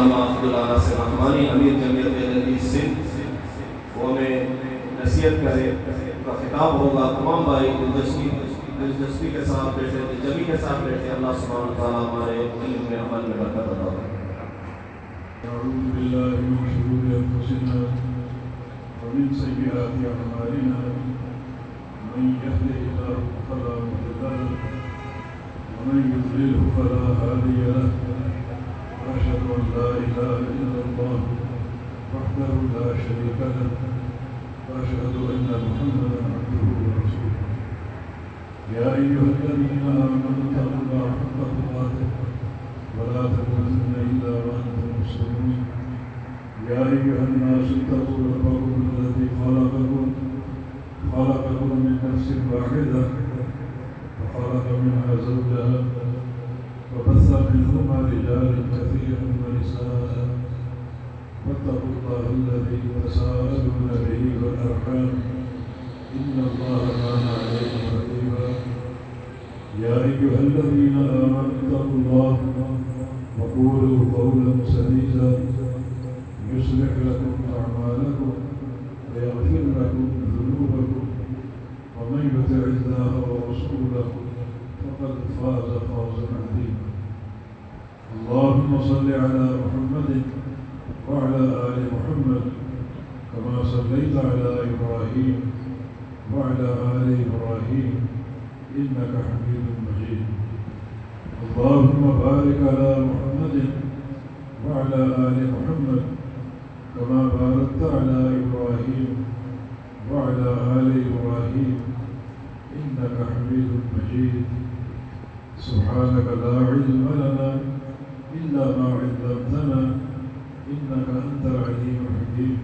علامہ عبداللہ ناصر رحمانی امیر جمعیت اہل حدیث سندھ، وہ ہمیں نصیحت کرے، ان کا خطاب ہوگا۔ تمام بھائی دلچسپی کے ساتھ بیٹھے، دلجمی کے ساتھ بیٹھے، اللہ سبحانہ وتعالیٰ ہمارے علم میں عمل میں برکت عطا فرمائے۔ أعوذ بالله من شرور أنفسنا ومن سيئات أعمالنا، من يهده الله فلا مضل له ومن يضلله فلا هادي له، وأشهد أن لا إله إلا الله وحده لا شريك له، وأشهد أن محمدا عبده ورسوله. يا أيها الذين آمنوا اتقوا الله حق تقاته ولا تموتن إلا وأنتم مسلمون. يا أيها الناس اتقوا ربكم الذي خلقكم من نفس واحدة وخلق منها زوجها وبث منهما رجالا كثيرا ونساء، واتقوا الله الذي تساءلون به والأرحام إن الله كان عليكم رقيبا. يا أيها الذين آمنوا اتقوا الله وقولوا قولا سديدا يصلح لكم أعمالكم ويغفر لكم ذنوبكم، ومن يطع الله ورسوله فقد فاز فوزا عظيما. اللهم صل على محمد وعلى آل محمد كما صليت على إبراهيم وعلى آل إبراهيم إنك حميد مجيد. اللهم بارك على محمد وعلى آل محمد كما باركت على إبراهيم وعلى آل إبراهيم إنك حميد مجيد. سبحانك لا علم لنا إلا ما علمتنا إنك أنت العليم الحكيم.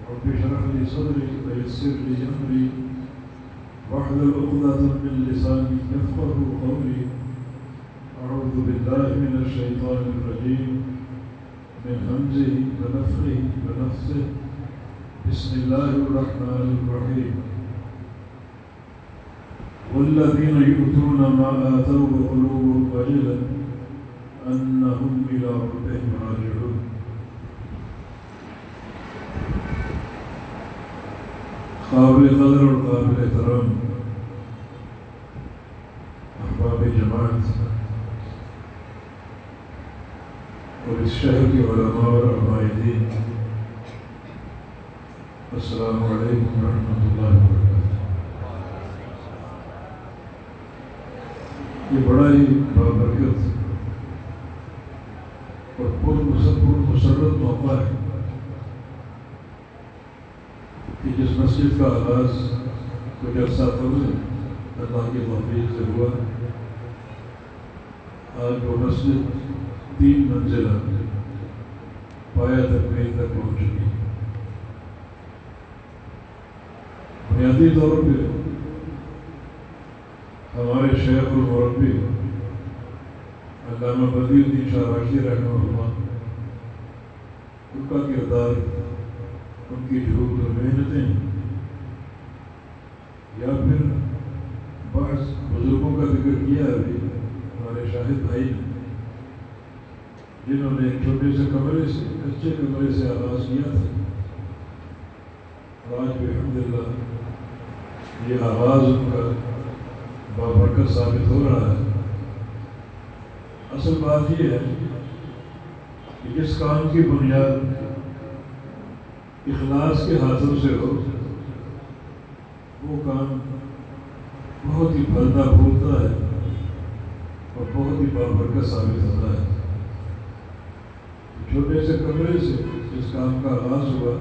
رب اشرح لي صدري ويسر لي أمري واحلل عقدة من لساني يفقهوا قولي. أعوذ بالله من الشيطان الرجيم من همزه ونفخه ونفثه. بسم الله الرحمن الرحيم. والذين يؤتون ما آتوا وقلوبهم وجلة أنهم إلى ربهم راجعون. قابل قدر اور قابل احترام احباب جماعت اور اس شہر کے علماء اور عمائدین، السلام علیکم ورحمۃ اللہ وبرکاتہ۔ یہ بڑا ہی بابرکت اور مسرت موقع ہے کہ جس مسجد کا آغاز کچھ عرصہ قبل اللہ کی توفیق سے ہوا، آج وہ مسجد 3 منزلہ پایہ تکمیل تک پہنچ چکی۔ بنیادی طور پہ ہمارے شیخ المربی علامہ بدی الدین شاہ راشدی رحمہ اللہ، ان کا کردار، ان کی جہود اور محنتیں، یا پھر بعض بزرگوں کا ذکر کیا ابھی ہمارے شاہد بھائی نے، جنہوں نے ایک چھوٹے سے کمرے سے، کچے کمرے سے آغاز کیا تھا، اور آج الحمدللہ یہ آغاز ان کا بابرکت ثابت ہو رہا ہے۔ اصل بات یہ ہے کہ جس کام کی بنیاد اخلاص کے ہاتھوں سے ہو، وہ کام بہت ہی پھلتا پھولتا ہے اور بہت ہی بابرکت ثابت ہوتا ہے۔ چھوٹے سے کمرے سے جس کام کا آغاز ہوا،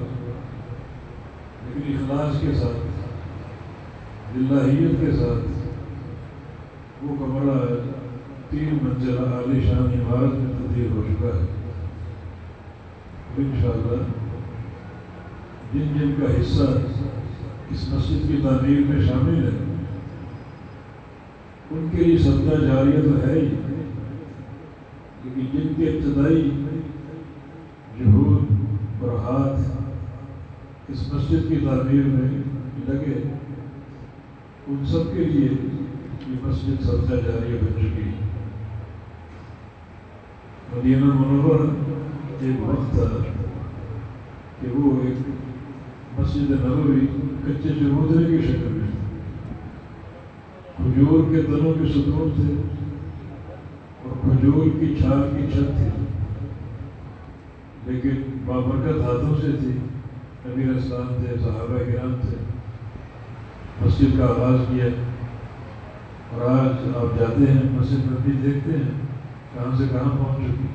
لیکن اخلاص کے ساتھ، للہیت کے ساتھ، وہ کمرہ 3 منزلہ عالی شان عمارت میں تبدیل ہو چکا ہے۔ انشاءاللہ جن جن کا حصہ اس مسجد کی تعمیر میں شامل ہے، ان کے لیے صدقہ جاریہ تو ہے ہی، لیکن جن کے ابتدائی جہود اور ہاتھ اس مسجد کی تعمیر میں لگے، ان سب کے لیے یہ مسجد صدقہ جاریہ بن چکی ہے۔ مدینہ منورہ ایک وقت تھا کہ وہ ایک مسجد نبوی کچے چبوترے کی شکل میں کھجور کے تنوں کے ستون تھے اور کھجور کی چھاپ کی چھت تھی، لیکن بابرکت ہاتھوں سے تھی۔ نبی علیہ السلام تھے، صحابہ کرام تھے، مسجد کا آغاز کیا۔ اور آج آپ جاتے ہیں مسجد نبی دیکھتے ہیں کہاں سے کہاں پہنچ چکی۔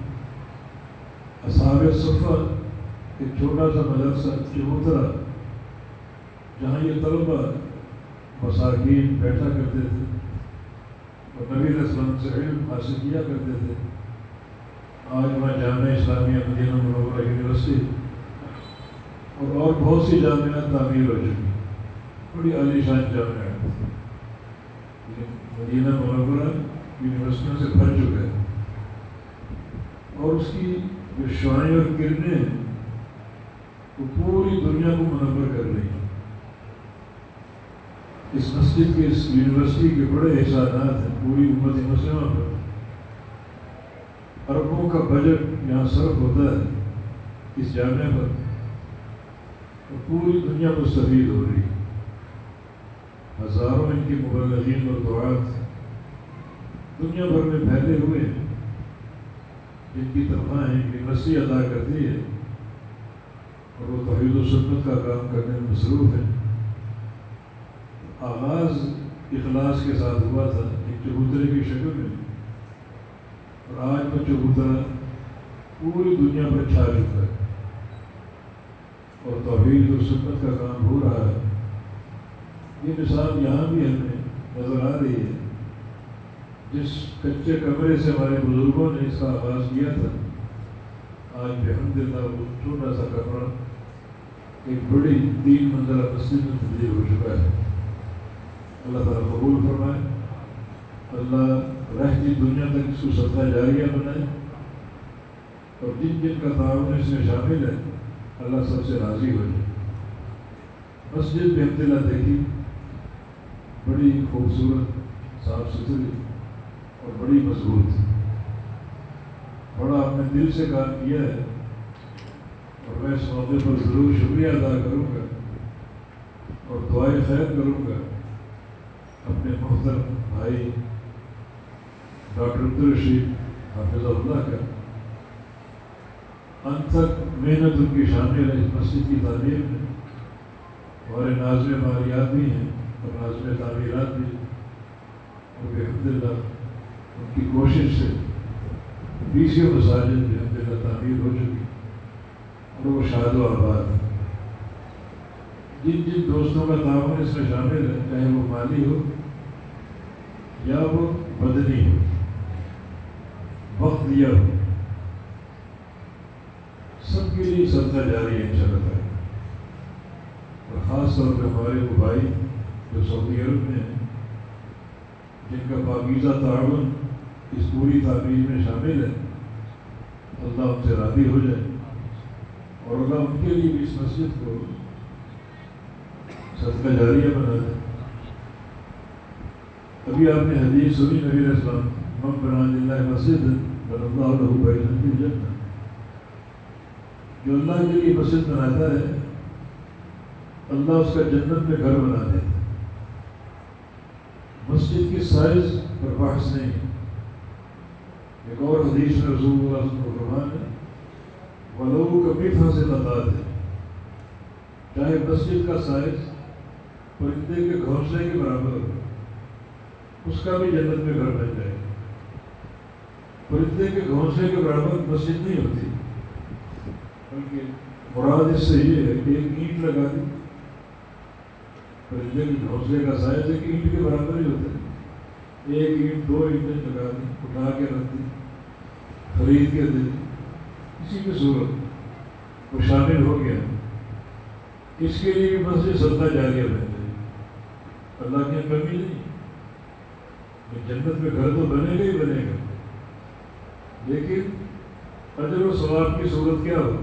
اصحاب صفہ ایک چھوٹا سا مدرسہ چبوترا جہاں یہ طلبہ مساکین بیٹھا کرتے تھے اور نبی علیہ السلام سے علم حاصل کیا کرتے تھے، آج وہاں جامعہ اسلامیہ مدینہ منورہ یونیورسٹی اور بہت سی جامعات تعمیر ہو چکی، بڑی عالی شان جامعات، مدینہ منورہ یونیورسٹیوں سے بھر چکا ہے، اور اس کی جو شعائیں اور کرنیں ہیں وہ پوری دنیا کو منور کر رہی ہیں۔ اس مسجد کے، اس یونیورسٹی کے بڑے احسانات ہیں پوری امت مسلمہ پر۔ اربوں کا بجٹ یہاں صرف ہوتا ہے اس جامعہ پر، اور پوری دنیا مستفید ہو رہی ہے۔ ہزاروں ان کے مبلغین اور دعات دنیا بھر میں پھیلے ہوئے ہیں، جن کی تنخواہیں یونیورسٹی ادا کرتی ہے اور وہ توحید و سنت کا کام کرنے میں مصروف ہیں۔ آغاز اخلاص کے ساتھ ہوا تھا ایک چبوترے کی شکل میں، اور آج وہ چبوترا پوری دنیا پر چھا چکا ہے اور توحید و سنت کا کام ہو رہا ہے۔ یہ مثال یہاں بھی ہمیں نظر آ رہی ہے۔ جس کچے کمرے سے ہمارے بزرگوں نے اس کا آغاز کیا تھا، آج بحمداللہ وہ چھوٹا سا کمرہ ایک بڑی 3 منزلہ مسجد میں تبدیل ہو چکا ہے۔ اللہ تعالیٰ قبول فرمائے، اللہ رہتی دنیا تک اس کو صدقہ جاریہ بنائے، اور جن جن کا تعاون اس میں شامل ہے اللہ سب سے راضی ہو جائے۔ مسجد بحمداللہ دیکھی، بڑی خوبصورت، صاف ستھری اور بڑی مضبوط، بڑا اپنے دل سے کام کیا ہے، اور میں اس موقع پر ضرور شکریہ ادا کروں گا اور دعائے خیر کروں گا اپنے محترم بھائی ڈاکٹر عبدالرشید حافظ اللہ کا۔ انت تک محنت ان کی شامل ہے اس مسجد کی تعمیر میں، ہمارے ناظم مالیات بھی ہیں اور ناظم تعمیرات بھی، اور بحمداللہ ان کی کوشش سے 20 مساجد بحمداللہ تعمیر ہو چکی، اور وہ شاد و آباد ہے۔ جن جن دوستوں کا تعاون اس میں شامل ہے، چاہے وہ مالی ہو یا وہ بدنی ہو، وقت دیا ہو، سب کے لیے صدقہ جاری ہے انشاءاللہ تعالیٰ۔ اور خاص طور پہ ہمارے وہ بھائی جو سعودی عرب میں ہیں، جن کا پاکیزہ تعاون اس پوری تعمیر میں شامل ہے، اللہ ان سے راضی ہو جائے، اور اللہ ان کے لیے بھی اس مسجد کو صدقہ جاریہ بنا دے۔ ابھی آپ نے حدیث سنی نبی علیہ السلام، من بنا للہ مسجد بنى اللہ لہ بیتا فی الجنہ، جو اللہ کے لیے مسجد بناتا ہے اللہ اس کا جنت میں گھر بنا دیتا ہے۔ مسجد کی سائز پر بحث نہیں۔ ایک اور حدیث میں رسول اللہ صلی اللہ علیہ وسلم فرمان ہے، وَلَوْ كَمِثْلِ الْقَطَعِ، چاہے مسجد کا سائز پرندے کے گھونسلے کے برابر ہو، اس کا بھی جنت میں گھر بن جائے گا۔ پرندے کے گھونسلے کے برابر مسجد نہیں ہوتی، بلکہ مراد اس سے یہ ہے کہ ایک اینٹ لگا دی، پرندے کے گھونسلے کا سائز ایک اینٹ کے برابر ہی ہوتا ہے، ایک اینٹ 2 اینٹیں لگا دی، اٹھا کے رکھ دی، خرید کے دے دی، اسی کی صورت وہ شامل ہو گیا۔ اس کے لیے بھی مسجد صدقہ جاریہ بن جائے، اللہ کی کمی نہیں۔ جنت میں گھر تو بنے گا ہی بنے گا، لیکن اجر و ثواب کی صورت کیا ہو؟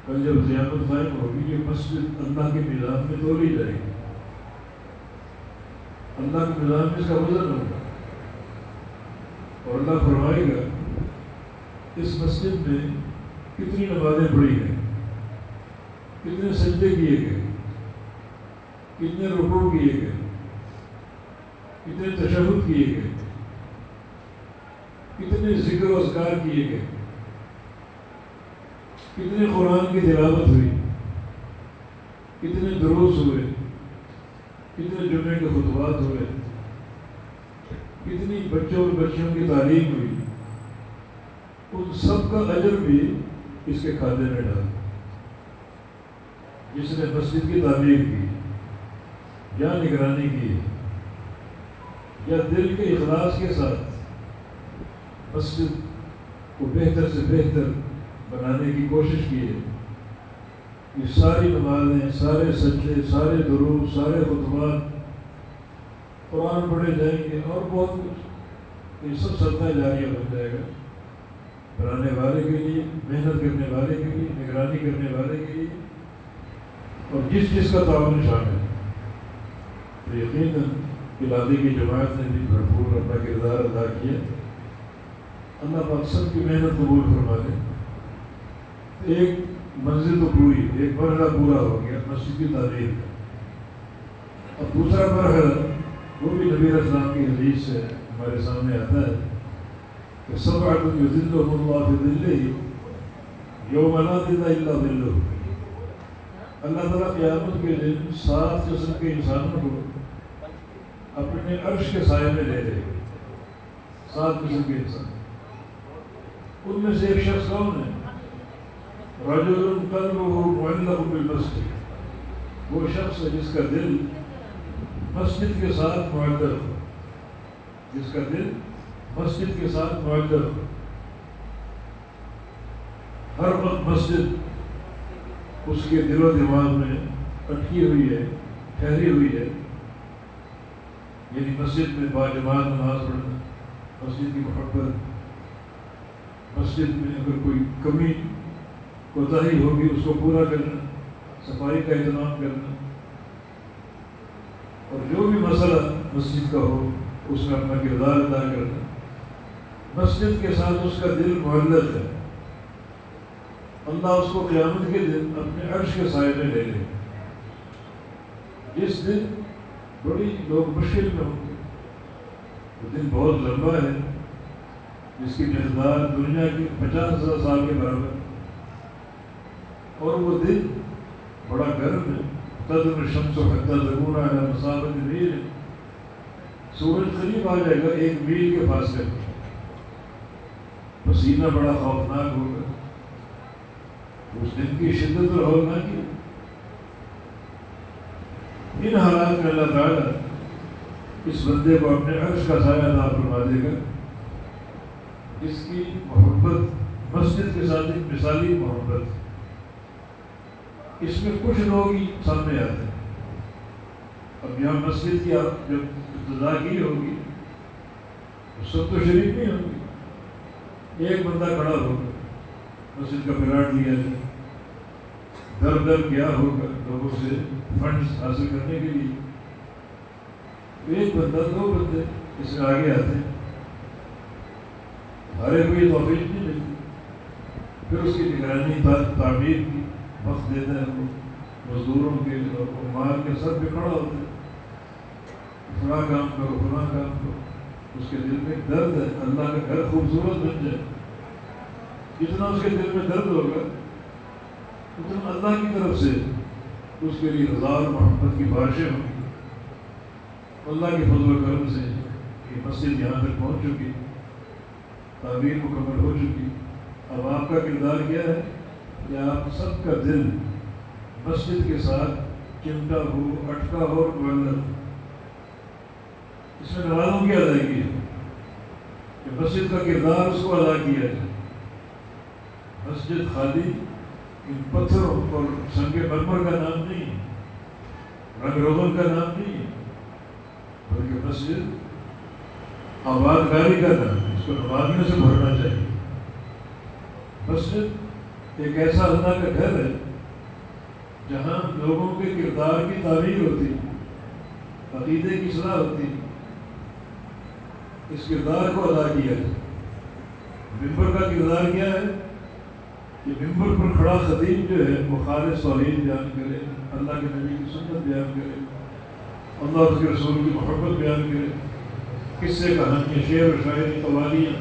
کل جب قیامت قائم ہوگی یہ مسجد اللہ کے میزان میں تولی جائے گی، اللہ کے میزان میں اس کا وزن ہوگا، اور اللہ فرمائے گا اس مسجد میں کتنی نمازیں پڑھی گئیں، کتنے سجدے کیے گئے، کتنے رکوع کیے گئے، کتنے تشہد کیے گئے، کتنے ذکر و اذکار کیے گئے، کتنے قرآن کی تلاوت ہوئی، کتنے دروس ہوئے، کتنے جمعے کے خطبات ہوئے، کتنی بچوں اور بچیوں کی تعلیم ہوئی، ان سب کا اجر بھی اس کے کھاتے میں ڈالا۔ جس نے مسجد کی تعمیر کی یا نگرانی کی یا دل کے اخلاص کے ساتھ مسجد کو بہتر سے بہتر بنانے کی کوشش کی ہے، یہ ساری نمازیں، سارے سجدے، سارے دروس، سارے خطبات، قرآن پڑھے جائیں گے اور بہت کچھ، یہ سب صدقہ جاریہ بن جائے گا بنانے والے کے لیے، محنت کرنے والے کے لیے، نگرانی کرنے والے کے لیے، اور جس کا تعاون شامل ہے۔ تو یقیناً علاقے کی جماعت نے بھی بھرپور اپنا کردار ادا کیا۔ اللہ پاک سب کی محنت قبول فرما دے۔ ایک منزل تو پوری، ایک مرحلہ پورا ہو گیا مسجد کی تعمیر کا۔ اب دوسرا مرحلہ وہ بھی نبی اسلام کی حدیث سے ہمارے سامنے آتا ہے کہ سبعۃ یظلھم اللہ فی ظلہ یوم لا ظل الا ظلہ۔ اللہ تعالیٰ قیامت کے دن 7 قسم کے انسانوں کو اپنے عرش کے سائے میں لے لے گا۔ 7 قسم کے انسان، ان میں سے ایک شخص کون ہے؟ رجل قلبہ معلق بالمسجد، وہ شخص ہے جس کا دل مسجد کے ساتھ معلق ہو، جس کا دل مسجد کے ساتھ معلق ہو، ہر وقت مسجد اس کے دل و دماغ میں اٹکی ہوئی ہے، ٹھہری ہوئی ہے، یعنی مسجد میں باجماعت نماز پڑھنا، مسجد کی محبت، مسجد میں اگر کوئی کمی کوتاہی ہوگی اس کو پورا کرنا، صفائی کا اہتمام کرنا، اور جو بھی مسئلہ مسجد کا ہو اس میں اپنا کردار ادا کرنا، مسجد کے ساتھ اس کا دل معلق ہے۔ اللہ اس کو قیامت کے دن اپنے عرش کے سائے میں لے لے، جس دن بڑی لوگ مشکل میں ہوں گے، وہ دن بہت لمبا ہے، جس کی مقدار دنیا کی 50,000 سال کے برابر، اور وہ دن بڑا گرم ہے۔ تدنو الشمس حتی تکون علی مسافۃ میل، سورج قریب آ جائے گا 1 میل کے فاصلے پر، پسینہ بڑا خوفناک ہوگا، اس دن کی شدت اور ہولناکی۔ ان حالات میں اللہ تعالیٰ اس بندے کو اپنے عرش کا سایہ عطا فرما دے گا، جس کی محبت مسجد کے ساتھ ایک مثالی محبت۔ اس میں کچھ لوگ ہی سامنے آتے ہیں۔ اب یہاں مسجد کی آپ جب ابتدا کی ہوگی تو سب تو شریک نہیں ہوں گے، ایک بندہ کھڑا ہوگا، مسجد کا پلاٹ لیا جائے، در در کیا ہوگا لوگوں سے فنڈز حاصل کرنے کے لیے، ایک بندہ 2 بندے اس میں آگے آتے ہیں، ہر ایک کو یہ توفیق نہیں ملتی، پھر اس کی نگرانی تعمیر کی وقت دیتا ہے، وہ مزدوروں کے اور عمال کے سر پہ کھڑا ہوتا ہے، فلاں کام کرو فلاں کام کرو، اس کے دل میں درد ہے اللہ کا گھر خوبصورت بن جائے، جتنا اس کے دل میں درد ہوگا اتنا اللہ کی طرف سے اس کے لیے رضا اور محبت کی بارشیں ہوں گی۔ اللہ کے فضل و کرم سے یہ مسجد یہاں تک پہنچ چکی، تعمیر مکمل ہو چکی۔ اب آپ کا کردار کیا ہے کہ آپ سب کا دل مسجد کے ساتھ چمٹا ہو، اٹکا ہو اور معلق ہو۔ اس میں نمازوں کی ادائیگی ہے کہ مسجد کا کردار اس کو ادا کیا جائے۔ مسجد خالی ان پتھروں اور سنگ مرمر کا نام نہیں ہے، رنگ روغن کا نام نہیں ہے، بلکہ مسجد آباد کاری کا نام ہے، اس کو نمازیوں سے بھرنا چاہیے۔ مسجد ایک ایسا اللہ کا گھر ہے جہاں لوگوں کے کردار کی تعمیر ہوتی، عقیدے کی اصلاح ہوتی، اس کردار کو ادا کیا جائے۔ ممبر کا کردار کیا ہے کہ ممبر پر کھڑا خطیب جو ہے وہ خالص توحید بیان کرے، اللہ کے نبی کی سنت بیان کرے، اللہ کے رسول کی محبت بیان کرے، قصے کہانیاں، شعر و شاعری، قوالیاں،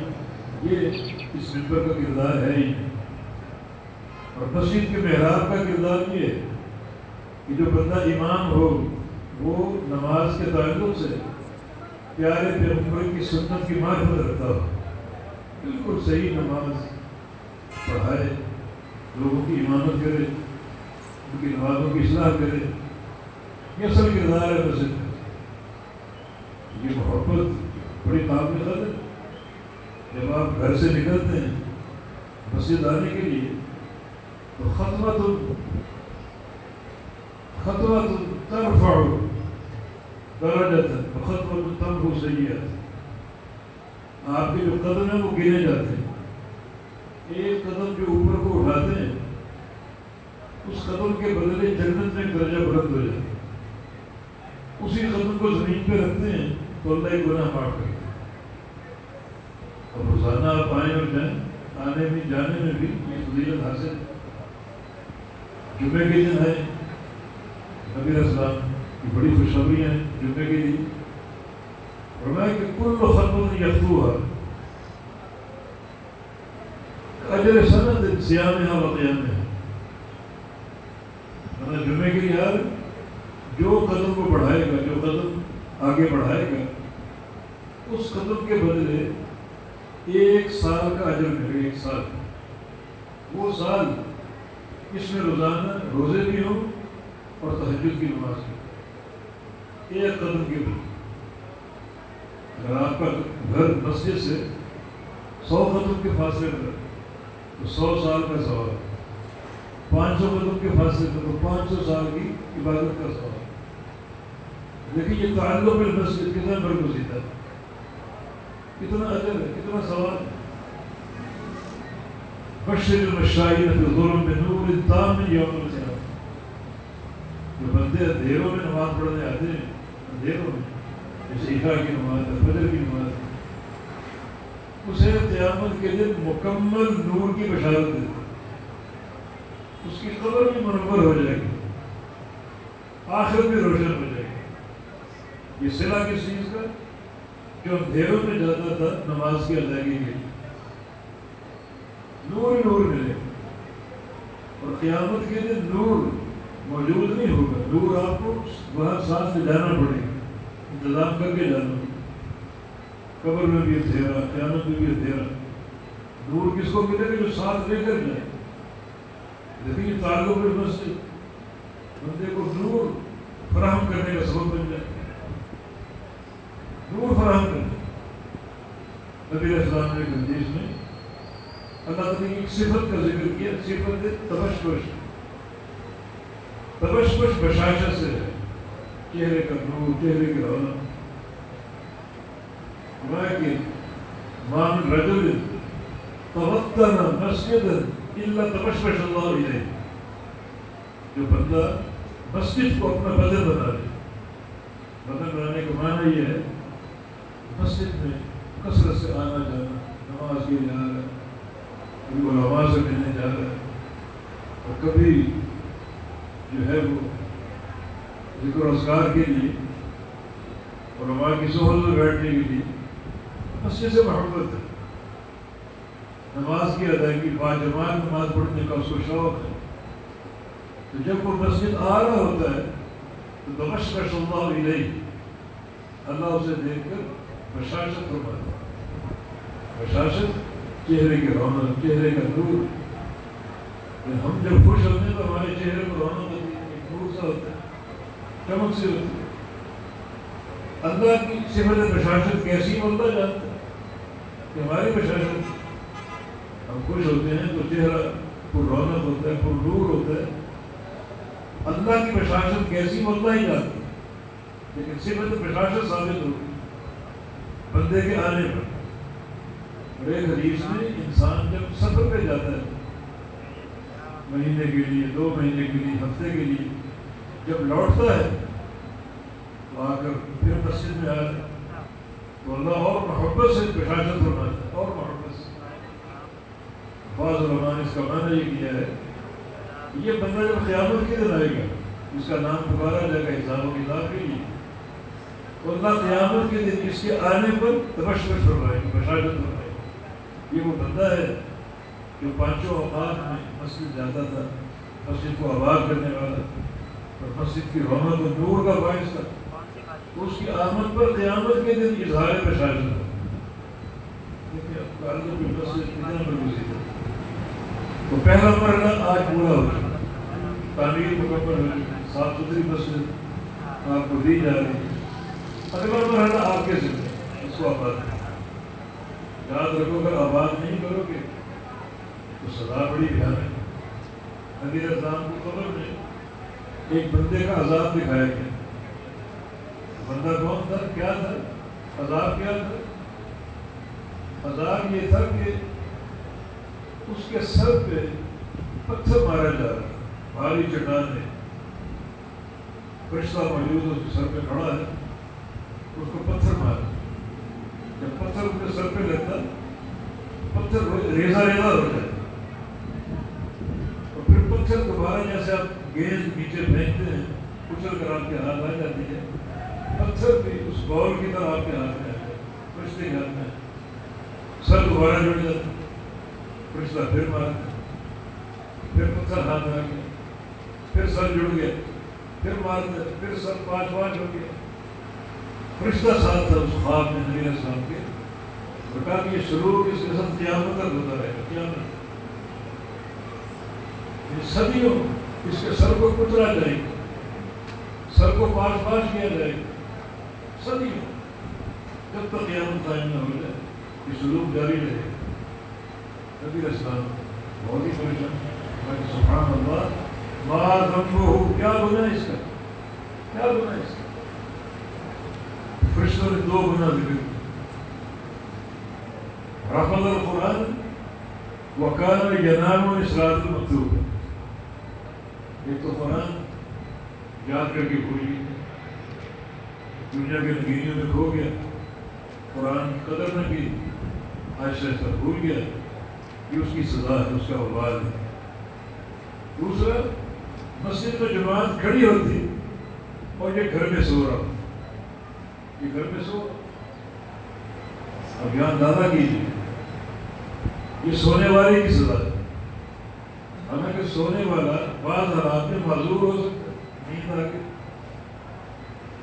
یہ اس ممبر کا کردار ہے ہی۔ اور مسجد کے محراب کا کردار یہ ہے کہ جو بندہ امام ہو وہ نماز کے تعلق سے پیارے پیغمبر کی سنت کی معرفت رکھتا ہو، بالکل صحیح نماز پڑھائے، لوگوں کی امامت کرے، ان کی نمازوں کی اصلاح کرے، یہ اصل کردار ہے مسجد میں۔ یہ محبت بڑی قابل قدر ہے۔ جب آپ گھر سے نکلتے ہیں مسجد آنے کے لیے تو خطوۃ ترفع درجۃ وخطوۃ تمحو سیئات، آپ کے جو قدم ہیں وہ گنے جاتے ہیں، ایک قدم جو اوپر کو اٹھاتے ہیں اس قدم کے بدلے جنت میں درجہ بلند ہو جاتا ہے، اسی قدم کو زمین پہ رکھتے ہیں تو اللہ ایک گناہ معاف کرتا ہے۔ اور روزانہ آپ آئیں اور جائیں، آنے میں جانے میں بھی یہ فضیلت حاصل ہے۔ جمعے کے دن ہے، نبی علیہ السلام کی بڑی خوشخبری ہے جمعے کے دن، فرمایا کہ کل خطوۃ یخطوها اجر سنت صیامها و قیامها، مطلب جمعے کے لیے جو قدم کو بڑھائے گا، جو قدم آگے بڑھائے گا، اس قدم کے بدلے 1 سال کا اجر ملے گا۔ 1 سال، وہ سال اس میں روزانہ روزے بھی ہوں اور تہجد کی نماز بھی، ایک قدم کے بدلے۔ اگر آپ کا گھر مسجد سے 100 قدم کے فاصلے پر تو 100 سال کا ثواب، 500 قدم کے فاصلے پر تو 500 سال کی عبادت کا ثواب۔ لیکن یہ تعلق بالمسجد کتنا برگزیدہ ہے، کتنا اجر ہے، کتنا ثواب ہے۔ بشر المشائین فی الظلم بنور تام یوم القیامہ، جو بندے اندھیروں میں نماز پڑھنے آتے ہیں، اندھیروں میں، جیسے عشاء کی نماز ہے، فجر کی نماز ہے، اسے قیامت کے دن مکمل نور کی بشارت ہے، اس کی قبر بھی منور ہو جائے گی، آخرت بھی روشن ہو جائے گی۔ یہ صلہ کس چیز کا؟ جو اندھیروں میں جاتا تھا نماز کی ادائیگی کے لیے، نور ہی نور ملے، اور قیامت کے دن نور موجود نہیں ہوگا، نور آپ کو وہاں ساتھ سے جانا پڑے گا، انتظام کر کے جانا ہوگا۔ قبر میں بھی اندھیرا، قیامت میں بھی اندھیرا، نور کس کو ملے گا؟ جو ساتھ لے کر جائے۔ لیکن یہ تعلق بالمسجد بندے کو نور فراہم کرنے کا سبب بن جائے، نور فراہم کرنے۔ نبی علیہ السلام نے ایک حدیث میں اللہ تعالیٰ کی ایک صفت کا ذکر کیا، صفت تبشبش۔ تبشبش بشاشت سے ہے، چہرے کا نور، چہرے کی رونق۔ کہ ما من رجل توطن مسجدا الا تبشبش اللہ علیہ، جو بندہ مسجد کو اپنا بدن بنا لے، بدن بنانے کا معنی یہ ہے مسجد میں کثرت سے آنا جانا، نماز کے لیے جا رہا ہے، کبھی علماء سے ملنے جا رہا ہے، اور کبھی جو ہے وہ ذکر و اذکار کے لیے، علماء کی صحبت میں بیٹھنے کے لیے، مسجد سے محبت ہے، نماز کی ادائیگی، باجماعت نماز پڑھنے کا اس کو شوق ہے۔ تو جب وہ مسجد آ رہا ہوتا ہے تو تبشبش اللہ علیہ، اللہ اسے دیکھ کر بشاشت فرماتا ہے۔ بشاشت چہرے کی رونق، چہرے کا نور۔ ہم جب خوش ہوتے ہیں تو ہمارے چہرے کو رونق ہوتی ہے، ایک نور سا ہوتا ہے، چمک سی ہوتی ہے۔ اللہ کی صفت بشاشت کیسی اللہ جانتا ہے کہ ہماری بشاشت، ہم خوش ہوتے ہیں تو چہرہ پر رونق ہوتا ہے، پر نور ہوتا ہے۔ اللہ کی بشاشت کیسی اللہ ہی جانتا ہے، لیکن صفت بشاشت ثابت ہوگی بندے کے آنے پر۔ اور ایک حدیث میں انسان جب سفر پہ جاتا ہے، مہینے کے لیے، 2 مہینے کے لیے، ہفتے کے لیے، جب لوٹتا ہے تو آ کر پھر مسجد میں آ تو اللہ اور محبت سے بشاشت فرماتا ہے، اور محبت سے بعض علماء نے اس کا معنی یہ کیا ہے کہ یہ بندہ جب قیامت کے دن آئے گا، اس کا نام پکارا جائے گا حساب و کتاب کے لیے، تو اللہ قیامت کے دن اس کے آنے پر تبشر فرمائے گی، بشارت فرمائے گی۔ یہ وہ بندہ ہے جو پانچوں اوقات میں مسجد جاتا تھا، مسجد کو آباد کرنے والا اور مسجد کی رونق و نور کا باعث تھا، تو اس کی آمد پر قیامت کے دن اظہار بشارت ہو۔ تو پہلا مرحلہ آج پورا ہو چکا، تعمیر مکمل ہو چکی، صاف ستھری مسجد آپ کو دی جا رہی ہے۔ اگلا مرحلہ آپ کے ذمہ ہے، اس کو آباد کریں۔ یاد رکھو اگر آباد نہیں کرو گے تو سزا بڑی بھیانک ہے۔ نبی اسلام کو قبر میں ایک بندے کا عذاب دکھایا گیا۔ بندہ کون تھا، کیا تھا، عذاب کیا تھا؟ عذاب یہ تھا کہ اس کے سر پہ پتھر مارا جا رہا ہے، بھاری چٹان ہے، فرشتہ موجود اس کے سر پہ کھڑا ہے، اس کو پتھر مارا۔ جب پتھر اس کے سر پہ لگتا پتھر ریزہ ریزہ ہو جائے، اور پھر پتھر دوبارہ جیسے آپ گیند نیچے پھینکتے ہیں کچل کر آپ کے ہاتھ آ جاتی ہے، پتھر بھی اس بال کی طرح آپ کے ہاتھ میں آ جائے، فرشتے کے ہاتھ میں سر دوبارہ جڑ جاتا، فرشتہ پھر مارتا، پھر پتھر ہاتھ آ گیا، پھر سر جڑ گیا، پھر مارتا، پھر سر پانچ ہو گیا۔ فرشتہ ساتھ تھا اس خواب میں نبی علیہ السلام کے، اور کہا کہ یہ سلوک اس کے ساتھ قیامت تک ہوتا رہے گا، قیامت صدیوں اس کے سر کو کچلا جائے گا، سر کو پاش کیا جائے گا، صدیوں جب تک قیامت قائم نہ ہو جائے یہ سلوک جاری رہے۔ نبی علیہ السلام بہت ہی پریشان، سبحان اللہ، ما ذنبہ، کیا گناہ ہے اس کا، کیا گناہ ہے اس کا؟ فرشتوں نے دو گناہ ذکر کیے، رفض القرآن وکان ینام اسرات المکتوب۔ ایک تو قرآن یاد کر کے بھول گیا، دنیا کے نگینیوں میں کھو گیا، قرآن کی قدر نہ کی، آہستہ آہستہ بھول گیا، یہ اس کی سزا ہے، اس کا وبال ہے۔ دوسرا، مسجد میں جماعت کھڑی ہوتی اور یہ گھر میں سو رہا، یہ گھر میں سو، اب یہاں اندازہ کیجیے، یہ سونے والے کی سزا ہے۔ حالانکہ سونے والا بعض حالات میں معذور ہو سکتا ہے، نیند آ کے،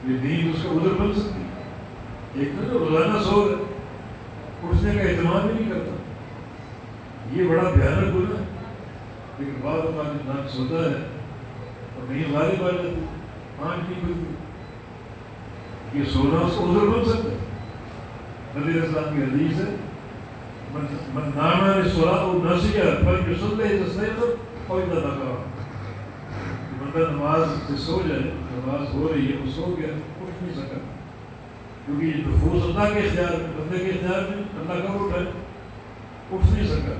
یہ نیند اس کا عذر بن سکتی ہے۔ ایک تو روزانہ سو رہے، اٹھنے کا اہتمام ہی نہیں کرتا، یہ بڑا بھیانک گناہ ہے۔ لیکن بعض اوقات انسان سوتا ہے اور نہیں غالب آ جاتی، آنکھ نہیں کھلتی، یہ سونا اس کو عذر بن سکتا ہے۔ نبی علیہ السلام کی حدیث ہے، من نام الصلاۃ نسیہ فلیصلی اذا استيقظ اور اذا ذکر۔ بندہ نماز سے سو جائے، نماز ہو رہی ہے، وہ سو گیا، اٹھ نہیں سکا، کیونکہ یہ نفوس اللہ کے اختیار میں، بندے کے اختیار میں، اللہ کب اٹھائے، اٹھ نہیں سکا۔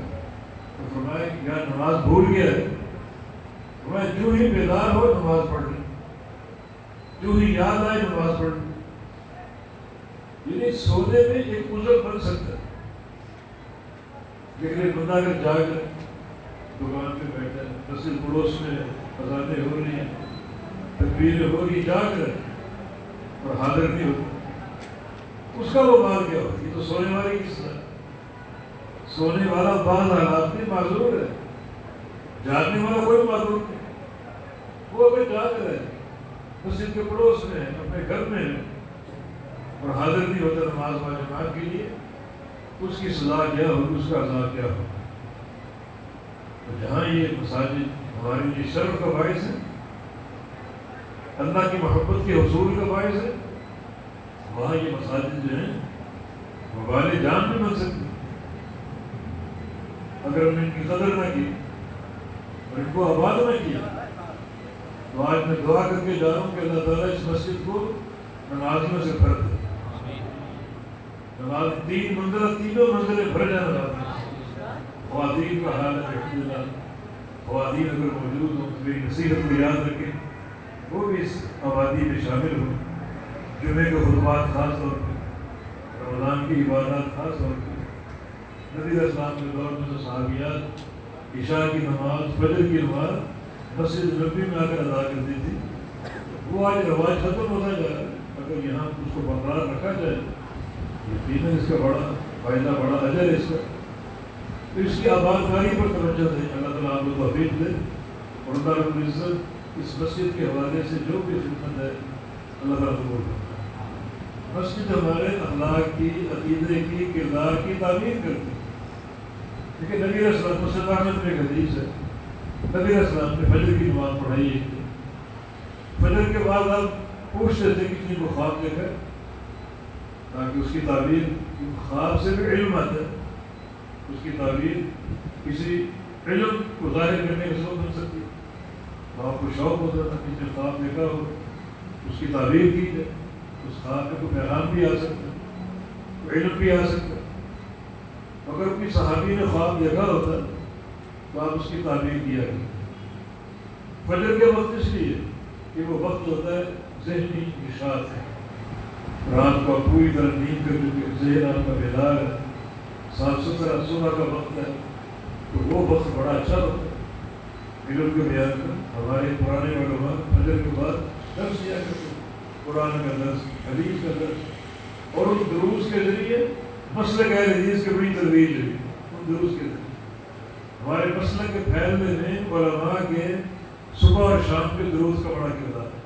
تو فرمایا کہ یار نماز بھول گیا ہے، فرمایا جو ہی بیدار ہو نماز پڑھ لیں، جو ہی یاد آئے نماز پڑھ لیں۔ یعنی سونے میں ایک عذر بن سکتا ہے، لیکن ایک بندہ اگر جاگ ہے، دکان پہ بیٹھا ہے، مسجد پڑوس میں اذانیں ہو رہی ہیں، تکبیریں ہو رہی، جاگ رہے اور حاضر نہیں ہوتا، اس کا وہ مال کیا ہو؟ یہ تو سونے والے کی سزا ہے۔ سونے والا بعض حالات میں معذور ہے، جاگنے والا کوئی معذور نہیں۔ وہ اگر جاگ رہے مسجد کے پڑوس میں ہے، اپنے گھر میں ہے اور حاضر نہیں ہوتا نماز و جماعت کے لیے، اس کی سزا کیا ہو، اس کا عذاب کیا ہو۔ تو جہاں یہ مساجد ہمارے لیے شرف کا باعث ہے، اللہ کی محبت کے حصول کا باعث ہے، وہاں یہ مساجد جو ہیں وبال جان بھی بن سکتی اگر ہم نے ان کی قدر نہ کی اور ان کو آباد نہ کیا۔ تو آج میں دعا کر کے جا رہا ہوں کہ اللہ تعالیٰ اس مسجد کو نمازیوں سے بھر دے، نماز 3 منزلہ، تینوں منزلیں بھر جائیں نمازیوں سے۔ خواتین کا حال ہے الحمدللہ، خواتین اگر موجود ہوں تو میری نصیحت کو یاد رکھیں، وہ بھی اس آبادی میں شامل ہوں۔ جمعے کے خطبات خاص طور پہ، رمضان کی عبادات خاص طور پہ، نبی علیہ السلام کے دور میں جو صحابیات عشاء کی نماز، فجر کی نماز مسجد نبوی میں آ کر ادا کرتی تھی، وہ آج رواج ختم ہوتا جا رہا ہے۔ اگر یہاں اس کو برقرار رکھا جائے، یقیناً اس کا بڑا فائدہ، بڑا اجر ہے اس کا۔ تو اس کی آباد کاری پر توجہ دیں، اللہ تعالیٰ آپ کو توفیق دے، اور اللہ رب العزت اس مسجد کے حوالے سے جو بھی خدمت ہے اللہ تعالیٰ قبول کرتا ہے۔ مسجد ہمارے اخلاق کی، عقیدے کی، کردار کی تعمیر کرتی ہے۔ لیکن نبی علیہ السلام مسجد احمد میں ایک حدیث ہے، نبی علیہ السلام نے فجر کی نماز پڑھائی ہے، فجر کے بعد آپ پوچھتے تھے کسی کو خواب دیکھا، تاکہ اس کی تعبیر، خواب سے بھی علم آتا ہے، اس کی تعبیر کسی علم کو ظاہر کرنے کا سبب بن سکتی ہے۔ تو آپ کو شوق ہوتا تھا کسی نے خواب دیکھا ہو، اس کی تعبیر کی جائے، اس خواب میں کوئی پیغام بھی آ سکتا ہے، کوئی علم بھی آ سکتا ہے۔ اگر کوئی صحابی نے خواب دیکھا ہوتا تو آپ اس کی تعبیر کیا کریں۔ فجر کے وقت اس لیے کہ وہ وقت ہوتا ہے ذہنی نشاط ہے، رات کو پوری طرح نیند کر چکے، ذہن آپ کا بیدار ہے، صاف ستھرا صبح کا وقت ہے، تو وہ وقت بڑا اچھا ہوتا ہے علم کے بیان کا۔ ہمارے پرانے علماء فجر کے بعد درس دیا کرتے، قرآن کا درس، حدیث کا درس، اور ان دروس کے ذریعے مسلک اہل حدیث کی بڑی ترویج ہوئی۔ ان دروس کے ذریعے ہمارے مسلک کے پھیلنے میں علماء کے صبح اور شام کے دروس کا بڑا کردار ہے۔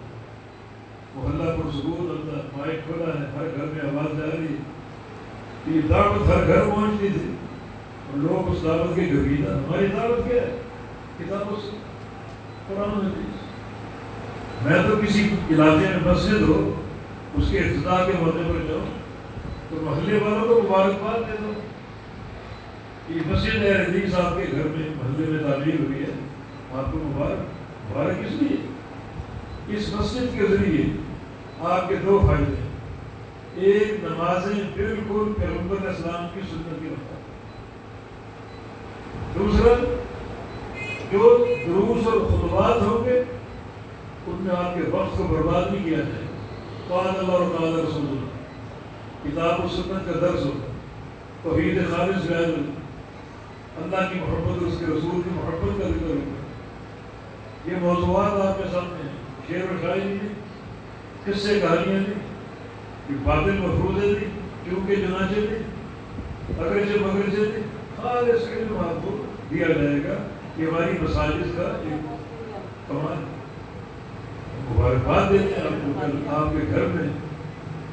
محلہ پر سکون ہوتا ہے، مائک کھلا ہے، ہر گھر میں آواز جا رہی ہے، یہ دعوت ہر گھر پہنچتی تھی، اور لوگ اس دعوت کے گرویدہ۔ ہماری دعوت کیا ہے؟ کتابوں سے، قرآن و حدیث۔ میں تو کسی علاقے میں مسجد ہو، اس کے افتتاح کے موقع پر جاؤں تو محلے والوں کو مبارکباد دیتا ہوں کہ مسجد حدیث آپ کے گھر میں، محلے میں تعمیر ہوئی ہے، آپ کو مبارک اس لیے اس مسجد کے ذریعے آپ کے دو فائدے ہیں۔ ایک، نمازیں بالکل پیغمبر اسلام کی سنت کے مطابق۔ دوسرا، جو دروس اور خطبات ہوں گے ان میں آپ کے وقت کو برباد نہیں کیا جائے گا۔ قال اللہ اور قال رسول اللہ، کتاب و سنت کا درس ہوگا، توحید خالص بیان، اللہ کی محبت اور اس کے رسول کی محبت کا ذکر ہوگا۔ یہ موضوعات آپ کے سامنے ہیں، شعر و شاعری نہیں، قصے کہانیاں نہیں، یہ باطل مفروضے نہیں، کیونکہ جناچے نہیں، اگرچہ مگرچہ نہیں، خالص علم آپ کو دیا جائے گا۔ یہ ہماری مساجد کا ایک کمال ہے۔ مبارکباد دیتے ہیں آپ کو، کل آپ کے گھر میں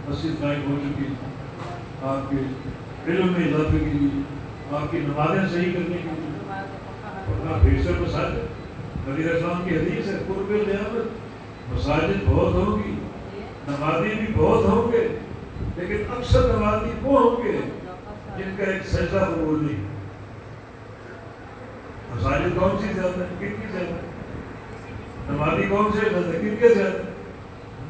مسجد قائم ہو چکی، آپ کے علم میں اضافے کے لیے، آپ کی نمازیں صحیح کرنے کے لیے، ورنہ بیشتر مساجد، نبی علیہ السلام کی حدیث ہے، قرب قیامت مساجد بہت ہوں گی، نمازی بھی بہت ہوں گے، لیکن اکثر نمازی وہ ہوں گے جن کا ایک سجدہ قبول نہیں۔ مساجد کون سی زیادہ ہے؟ کن کی زیادہ ہے؟ نمازی کون سے زیادہ ہے؟ کن کے زیادہ ہے؟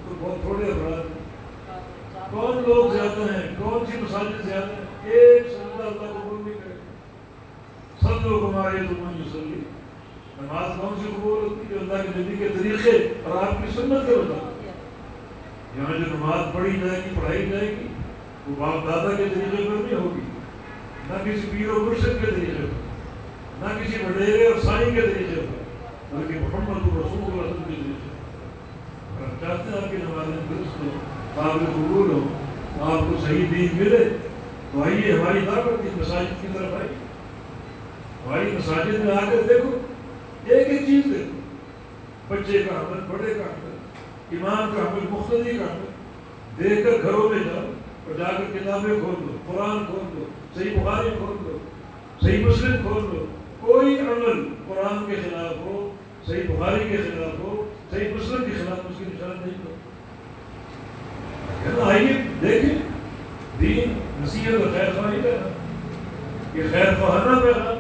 تو بہت تھوڑے افراد ہیں۔ کون لوگ زیادہ ہیں؟ کون سی مساجد زیادہ ہیں؟ ایک سجدہ اللہ قبول نہیں کرے۔ سب لوگ ہمارے تمہیں یصلی، نماز کون سی قبول ہوتی ہے؟ جو اللہ کے نبی کے طریقے اور آپ کی سنت کے مطابق۔ یہاں جو نماز پڑھی جائے گی، پڑھائی جائے گی، وہ باپ دادا کے طریقے پر نہیں ہوگی، نہ کسی پیر و مرشد کے طریقے پر، نہ کسی وڈیرے اور سائیں کے طریقے پر، بلکہ محمد رسول اللہ صلی اللہ علیہ وسلم کے طریقے پر۔ اگر آپ چاہتے ہیں آپ کی نمازیں درست ہو، قابل قبول ہو، آپ کو صحیح دین ملے، تو آئیے ہماری دعوت کی مساجد کی طرف آئیے۔ ہماری مساجد میں آ کر دیکھو، ایک ایک چیز دیکھو، بچے کا عمل، بڑے کا عمل، امام کا عمل، مقتدی کا عمل، دیکھ کر گھروں میں جاؤ اور جا کر کتابیں کھول دو، قرآن کھول دو، صحیح بخاری کھول دو، صحیح مسلم کھول دو، کوئی عمل قرآن کے خلاف ہو، صحیح بخاری کے خلاف ہو، صحیح مسلم کے خلاف، اس کی نشان نہیں کرو۔ آئیے دیکھیں، دین نصیحت اور خیر خواہی کا ہے، یہ خیر خواہانہ پیغام،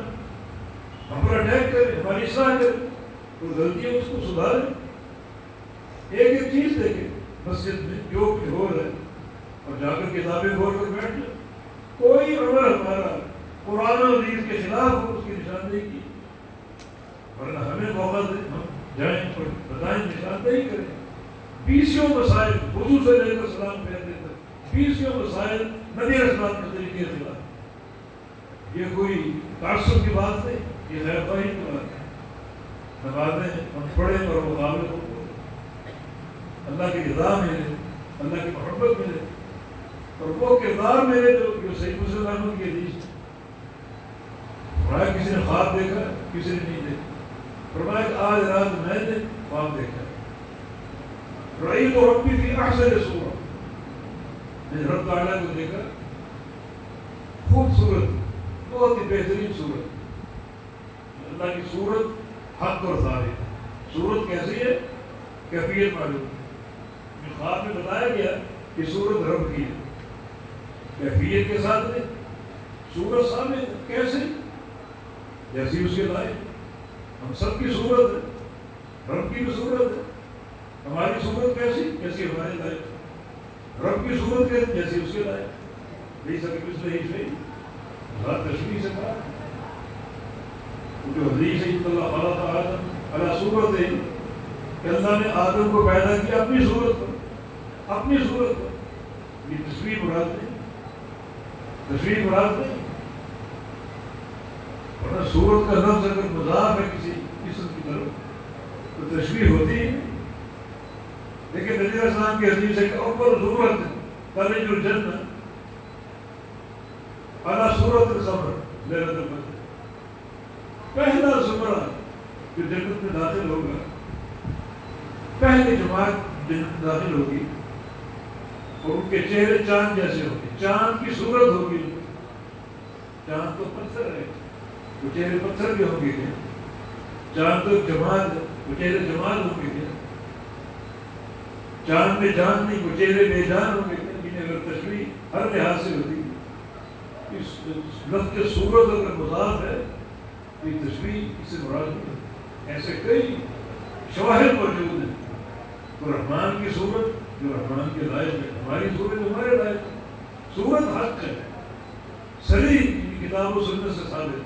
ہم پر اٹیک کریں، ہماری اصلاح کریں، کوئی غلطی ہے اس کو سدھاریں۔ ایک ایک چیز دیکھیں مسجد میں جو کچھ ہو رہا ہے، اور جا کر کتابیں کھول کر بیٹھ جائیں۔ کوئی عمل ہمارا قرآن و حدیث کے خلاف ہو، اس کی نشاندہی کی، ورنہ ہمیں موقع دیں، ہم جائیں اور بتائیں، نشاندہی کریں۔ 20 مسائل وضو سے لے کر سلام پھیرنے تک، 20 مسائل نبی علیہ السلام کے طریقے کے خلاف۔ یہ کوئی تعصب کی بات نہیں، یہ خیر خواہی کی بات ہے. نمازیں ہم پڑھیں اور مقابلے ہو، اللہ کی رضا ملے، اللہ کی محبت ملے، اور وہ کردار ملے جو صحیح مسلمانوں کی حدیث ہے. فرمایا کسی نے خواب دیکھا، کسی نے نہیں دیکھا. فرمایا کہ آج رات میں نے خواب دیکھا، رأیت ربی فی احسن صورت، میں رب تعالیٰ کو دیکھا خوبصورت، بہت ہی بہترین صورت. اللہ کی صورت حق اور ثابت. صورت کیسی ہے؟ کیفیت معلوم. خواب میں بتایا گیا کہ صورت رب کی ہے، کیفیت کے ساتھ نہیں. صورت سامنے کیسے؟ جیسی اس کے لائق. ہم سب کی صورت ہے، رب کی بھی صورت ہے. ہماری صورت کیسی؟ جیسی ہمارے لائق. رب کی صورت کیسی؟ جیسی اس کے لائق. نہیں سکے کچھ نہیں صحیح بات تشریح سے کہا. جو حدیث ہے اللہ خلق آدم علی صورت ہے کہ اللہ نے آدم کو پیدا کیا اپنی صورت پر، اپنی صورت پر. یہ تصویر مراد نہیں، تصویر مراد نہیں. ورنہ صورت کا لفظ اگر مضاف ہے کسی جسم کی طرف تو تشبیہ ہوتی ہے. لیکن نبی علیہ السلام کی حدیث ہے کہ اول صورت تلج الجنہ علی صورت القمر لیلۃ القدر. پہلا زمرہ جو جنت میں داخل ہوگا، پہلی جماعت جنت میں داخل ہوگی، اور ان کے چہرے چاند جیسے ہوں گے، چاند کی صورت ہوگی. چاند تو پتھر ہے، وہ چہرے پتھر بھی ہوں گے کیا؟ چاند تو جماعت ہے، وہ چہرے جماعت ہوں گے کیا؟ چاند میں جان نہیں، وہ چہرے بے جان ہوں گے کیا؟ جنہیں اگر تشریح ہر لحاظ سے ہوتی ہے. اس لفظ صورت اگر مضاف ہے، یہ تشریح اس سے مراد نہیں. ایسے کئی شواہد موجود ہیں. تو رحمان کی صورت جو رحمان کے لائق ہے، ہماری صورت ہمارے لائق ہے. صورت حق ہے، صحیح کتاب و سنت سے ثابت ہے.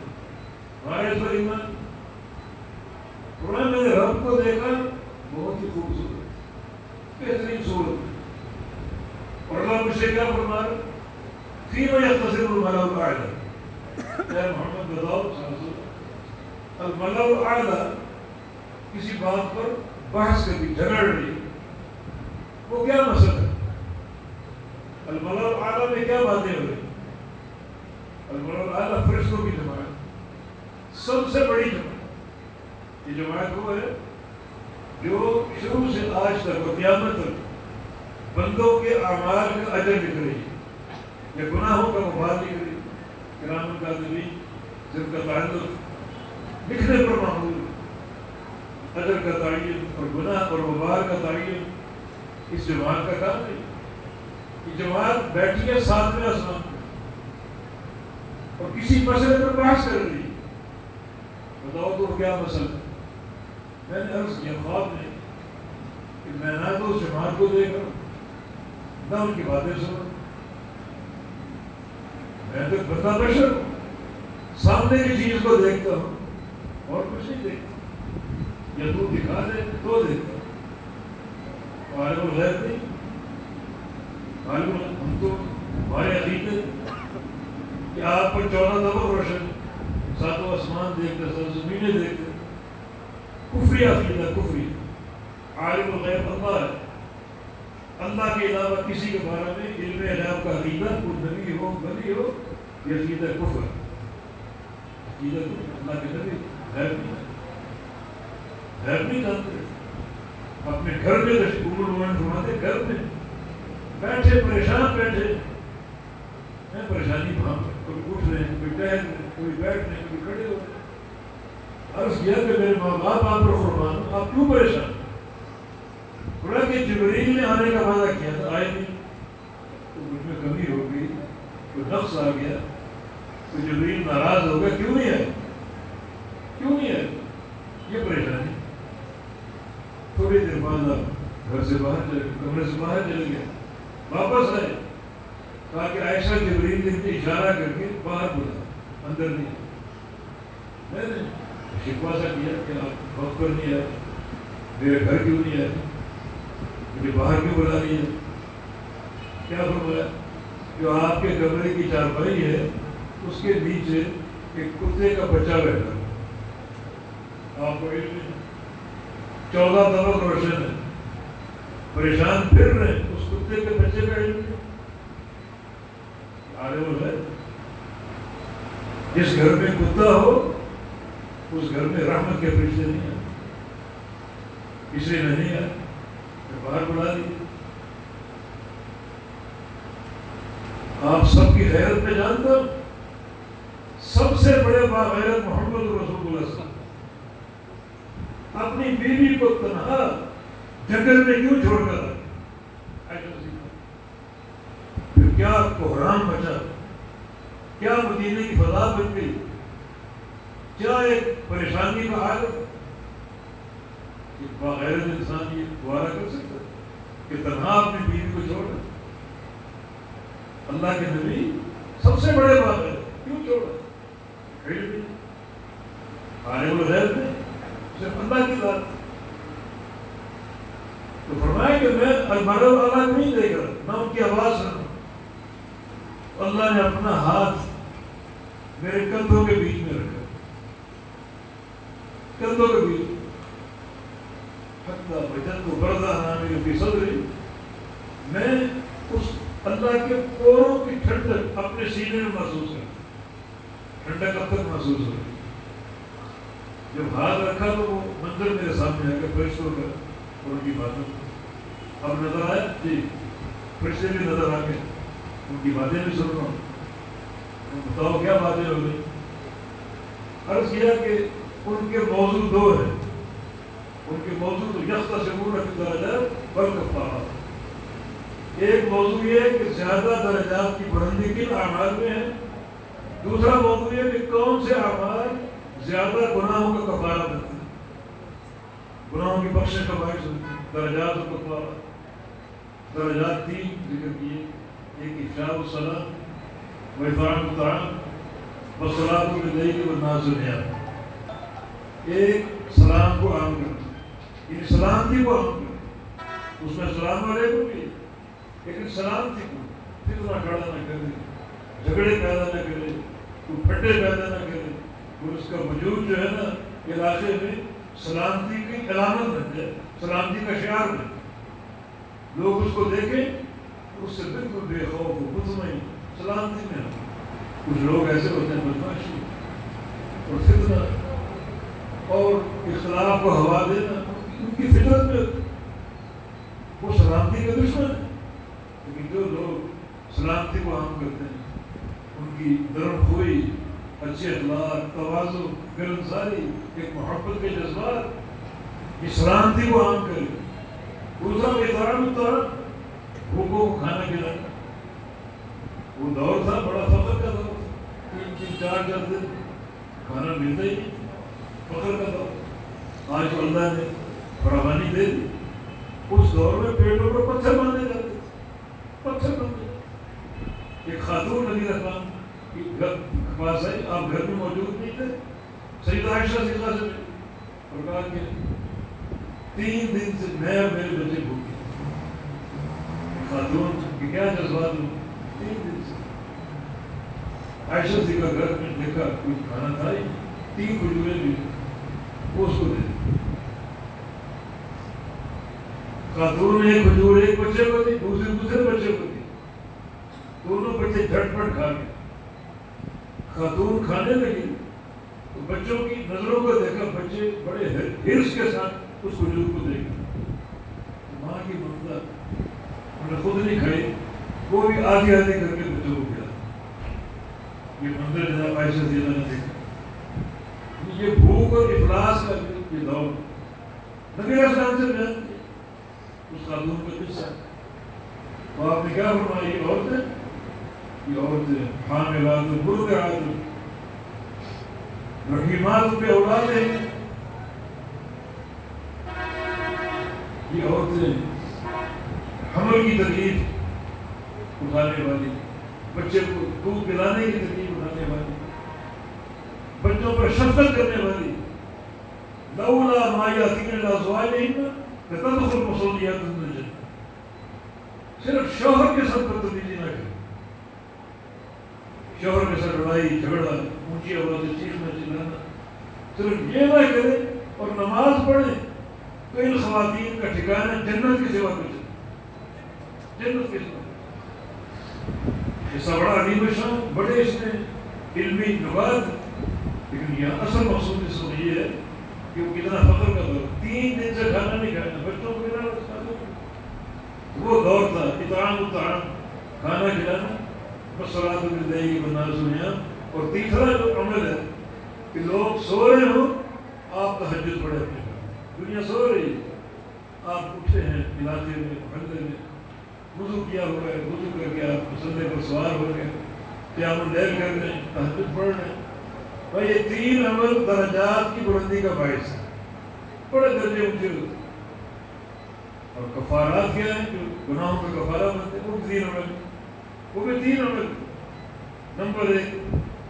ہمارے اس پر ایمان. قرآن میں نے رب کو دیکھا، بہت ہی خوبصورت بہترین صورت. اور اللہ مجھ سے کیا فرما رہا؟ فیما یختصر الملأ الاعلی. اے محمد بتاؤ الملأ الاعلی کسی بات پر بحث کرتی، جھگڑ رہی، وہ کیا مسئلہ ہے؟ الملأ الاعلی میں کیا باتیں ہو رہی؟ الملأ الاعلی فرشتوں کی جماعت، سب سے بڑی جماعت. یہ جماعت وہ ہے جو شروع سے آج تک اور قیامت تک بندوں کے اعمال کا اجر لکھ رہی ہے، یا گناہوں کا مفاد لکھ رہی ہے. کرام الکاتبین جن کا تعلق لکھنے پر معمول ہے، اجر کا تعین اور گناہ اور وبال کا تعین اس جماعت کا کام نہیں. یہ جماعت بیٹھی ہے ساتویں آسمان پہ اور کسی مسئلے پر بحث کر رہی ہے. بتاؤ تو کیا مسئلہ؟ میں نے عرض کیا خواب میں کہ میں نہ تو اس جماعت کو دیکھ رہا ہوں، نہ ان کی باتیں سن رہا ہوں. میں تو بندہ بشر ہوں، سامنے کی چیز کو دیکھتا ہوں اور کچھ نہیں دیکھتا. یا تو دکھا دے تو دیکھتا ہوں. عالم الغیب نہیں، عالم ہم تو ہمارے عقیدے کہ آپ پر 14 طبق روشن، ساتوں آسمان دیکھتے، ساتوں زمینیں دیکھتے. کفری عقیدہ، کفری. عالم الغیب اللہ ہے. اللہ کے علاوہ کسی کے بارے میں علم غیب کا عقیدہ، کوئی نبی ہو ولی ہو، یہ عقیدہ کفر. عقیدہ کفر. اللہ کے نبی غیب نہیں، غیب نہیں جانتے. اپنے گھر میں عمر مومن فرماتے، گھر میں بیٹھے پریشان بیٹھے میں پریشانی بھام، کوئی اٹھ رہے ہیں، کوئی ٹہل رہے ہیں، کوئی بیٹھ رہے ہیں، کوئی کھڑے ہو رہے ہیں. عرض کیا کہ میرے ماں باپ آپ پر قربان ہوں، آپ کیوں پریشان؟ بولا کہ جبریل نے آنے کا وعدہ کیا تھا، آئے نہیں. تو مجھ میں کمی ہو گئی، کوئی نقص آ گیا، تو جبریل ناراض ہو گیا، کیوں نہیں آئے، کیوں نہیں آئے؟ یہ پریشانی. تھوڑی دیر بعد آپ گھر سے باہر چلے گئے، کمرے سے باہر چلے گئے، واپس آئے. کہا کہ عائشہ جبریل نے اشارہ کر کے باہر بولا، اندر نہیں آئے. میں نے شکوہ سا کیا کہ آپ وقت پر نہیں آئے، میرے گھر کیوں نہیں آئے، مجھے باہر کیوں بلا لیا؟ کیا فرمایا؟ جو آپ کے کمرے کی چارپائی ہے اس کے نیچے ایک کتے کا بچہ بیٹھا. آپ کو علم نہیں، 14 طبق روشن ہے، پریشان پھر رہے ہیں، اس کتے کے بچے کا علم نہیں، عالم ہے۔ جس گھر میں کتا ہو اس گھر میں رحمت کے فرشتے نہیں آتے، اس لیے نہیں آئے، باہر بلا دی۔ آپ سب کی غیرت میں جانتا ہوں، سب سے بڑے باغیرت محمد رسول اللہ صلی اللہ علیہ وسلم اپنی بیوی کو تنہا جنگل میں کیوں چھوڑ کر آئے؟ پھر کیا کوہرام بچا، کیا مدینے کی فضا بن گئی، کیا ایک پریشانی کا حال ہے کہ باغیرت انسان یہ دوبارہ کر سکتا ہے کہ تنہا اپنی بیوی کو چھوڑا؟ اللہ کے نبی سب سے بڑے باغیر کیوں چھوڑا؟ عالم الغیب میں صرف اللہ کی ذات، تو فرمایا کہ میں المرء اللہ کو نہیں دیکھ رہا، نہ ان کی آواز سنوں۔ اللہ نے اپنا ہاتھ میرے کندھوں کے بیچ میں رکھا، کندھوں کے بیچ، حتی وجدت برزا نامی فی صدری، میں اس اللہ کے پوروں کی ٹھنڈک اپنے سینے میں محسوس کر، ٹھنڈک اب تک محسوس ہو رہی۔ جب ہاتھ رکھا تو وہ منظر میرے سامنے آ کے فرشتوں کا اور ان کی باتوں، اب نظر آیا جی، فرشتے بھی نظر آ گئے، ان کی باتیں بھی سن رہا ہوں، بتاؤ کیا باتیں ہو گئی؟ عرض کیا کہ ان کے موضوع دو ہیں، ان کے موضوع تو یختصمون فی الدرجات والکفارات، ایک موضوع یہ ہے کہ زیادہ درجات کی بلندی کن اعمال میں ہے، دوسرا موضوع یہ کہ کون سے اعمال زیادہ گناہوں کا کفارہ بنتے ہیں، گناہوں کی بخشش کا باعث ہوتے ہیں۔ درجات و کفارہ، درجات 3 ذکر کیے، ایک افشاء الصلاۃ و اطعام الطعام والصلاۃ باللیل والناس نیام، ایک سلام کو عام کرنا، یعنی سلامتی کو عام کرنا، اس میں السلام علیکم بھی، لیکن سلامتی کو فتنہ کھڑا نہ کرے، جھگڑے پیدا نہ کرے، کوئی پھٹے پیدا نہ کرے، اور اس کا وجود جو ہے نا علاقے میں سلامتی کی علامت بن جائے، سلامتی کا شعار بن جائے، لوگ اس کو دیکھیں اس سے بالکل بے خوف ہو، مطمئن سلامتی میں ہو۔ کچھ لوگ ایسے ہوتے ہیں بدماشی اور فتنہ اور اختلاف کو ہوا دینا ان کی فطرت میں، وہ سلامتی کا دشمن ہے۔ لیکن جو لوگ سلامتی کو عام کرتے ہیں، ان کی نرم خوئی، اچھے اخلاق، تواضع، گرمساری، ایک محبت کے جذبات، یہ سلامتی کو عام کرے۔ دوسرا اطعام الطعام، بھوکوں کو کھانا کھلانا، وہ دور تھا بڑا فخر کا دور، 3 4 دن کھانا ملتا ہی نہیں، فخر کا دور۔ آج اللہ نے فراوانی دے دی، اس دور میں پیٹوں پر پتھر باندھے جاتے تھے، پتھر باندھے۔ ایک خاتون نبی رحمان کی گھر پاس آئی، آپ گھر میں موجود نہیں تھے، سیدہ عائشہ صدیقہ سے ملی اور کہا کہ 3 دن سے میں اور میرے بچے بھوکے۔ خاتون کے کیا جذبات ہوں، 3 دن سے عائشہ صدیقہ گھر میں دیکھا کچھ کھانا تھا ہی، 3 کھجوریں بھی وہ اس کو دے دی۔ خاتون نے ایک کھجور ایک بچے کو دی، دوسرے بچے کو دی، دونوں بچے جھٹ پٹ کھا گئے۔ خاتون کھانے لگی تو بچوں کی نظروں کو دیکھا، بچے بڑے حرص کے ساتھ اس کھجور کو دیکھا، ماں کی ممتا، انہوں نے خود نہیں کھائی، وہ بھی آدھی کر کے بچوں کو کھلا۔ یہ منظر جناب عائشہ صدیقہ نے دیکھا، یہ بھوک اور افلاس کا یہ دور نبی علیہ السلام سے بیان کیا اس خاتون کا قصہ۔ تو آپ نے کیا فرمایا، یہ عورتیں حاملات مرضعات رحیمات پہ اولاد ہیں، یہ عورتیں حمل کی تکلیف اٹھانے والی، بچے کو دودھ پلانے کی تکلیف اٹھانے والی، بچوں پر شفقت کرنے والی، لولا ما یاتین الازواجہن لتدخل مصلیات النجم، صرف شوہر کے ساتھ بدتمیزی نہ کرے، شوہر کے ساتھ لڑائی جھگڑا، اونچی آواز سے چیخنا چلانا، صرف یہ نہ کرے اور نماز پڑھیں تو ان خواتین کا ٹھکانہ جنت کے سوا کچھ نہیں، جنت کے سوا۔ ایسا بڑا عظیم شان، بڑے اس میں علمی نبات، لیکن یہاں اصل مقصود اس کو یہ ہے کہ وہ کتنا فخر کا دور، 3 دن سے کھانا نہیں کھانا، بچوں کو کھلانا، وہ دور تھا اطعام الطعام، کھانا کھلانا، والصلاۃ باللیل والناس نیام۔ اور تیسرا جو عمل ہے کہ لوگ سو رہے ہوں، آپ تہجد پڑھے اپنے گھر، دنیا سو رہی ہے، آپ اٹھے ہیں علاقے میں، محلے میں، وضو کیا ہوا ہے، وضو کر کے آپ مسلح پر سوار ہو گئے، قیام اللیل کر رہے ہیں، تہجد پڑھ رہے ہیں۔ بھائی یہ 3 عمل درجات کی بلندی کا باعث ہے، بڑے درجے اونچے ہوتے ہیں۔ اور کفارات کیا ہیں؟ جو گناہوں کا کفارہ بنتے ہیں، وہ بھی 3 عمل، وہ بھی 3 عمل۔ نمبر 1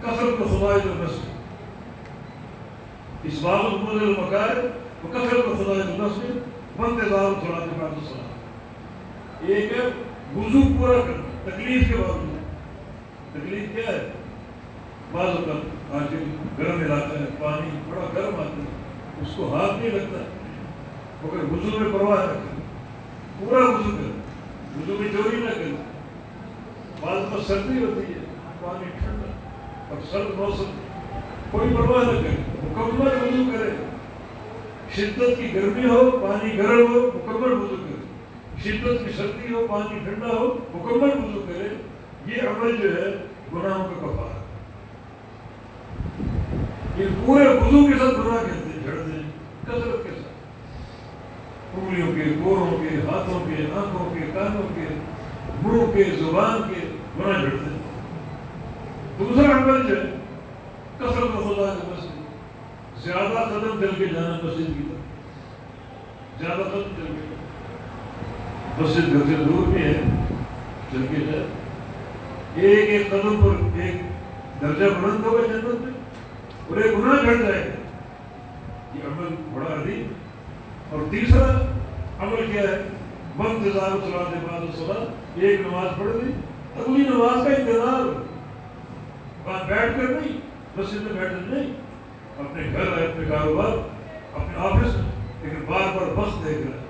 کثرت خدائے المسجد، اسباغ الحدود المکارم وکثرت خدائے المسجد وانتظار الصلاۃ بعد الصلاۃ۔ ایک ہے وضو پورا کرنا تکلیف کے باوجود۔ تکلیف کیا ہے؟ بعض اوقات آج گرم علاقہ ہے، پانی بڑا گرم آتا ہے، اس کو ہاتھ نہیں لگتا، مگر وضو میں پرواہ نہ کرے، پورا وضو کرے، وضو میں چوری نہ کرے۔ بعض میں سردی ہوتی ہے، پانی ٹھنڈا اور سرد موسم، کوئی پرواہ نہ کرے، مکمل وضو کرے۔ شدت کی گرمی ہو، پانی گرم ہو، مکمل وضو کرے۔ شدت کی سردی ہو، پانی ٹھنڈا ہو، مکمل وضو کرے۔ یہ عمل جو ہے گناہوں کا کفارہ۔ یہ پورے وضو کے ساتھ گناہ کہتے ہیں، جھڑتے ہیں کثرت کے ساتھ، انگلیوں کے، گوروں کے، ہاتھوں کے، آنکھوں کے، کانوں کے، منہ کے، زبان کے گناہ جھڑتے ہیں۔ دوسرا عمل جو ہے کثرت خدا کے مسجد، زیادہ قدم چل کے جانا مسجد کی طرف، زیادہ قدم چل کے، مسجد گھر سے دور بھی ہے، چل کے جائے، ایک ایک قدم پر ایک درجہ بلند ہوگا جنت میں، اور ایک گناہ گھٹ جائے گا۔ یہ عمل بڑا عظیم۔ اور تیسرا عمل کیا ہے؟ وانتظار الصلاۃ بعد الصلاۃ، ایک نماز پڑھ لی، اگلی نماز کا انتظار، وہاں بیٹھ کر نہیں، مسجد میں بیٹھ کر نہیں، اپنے گھر ہے، اپنے کاروبار، اپنے آفس میں، لیکن بار بار وقت دیکھ رہا ہے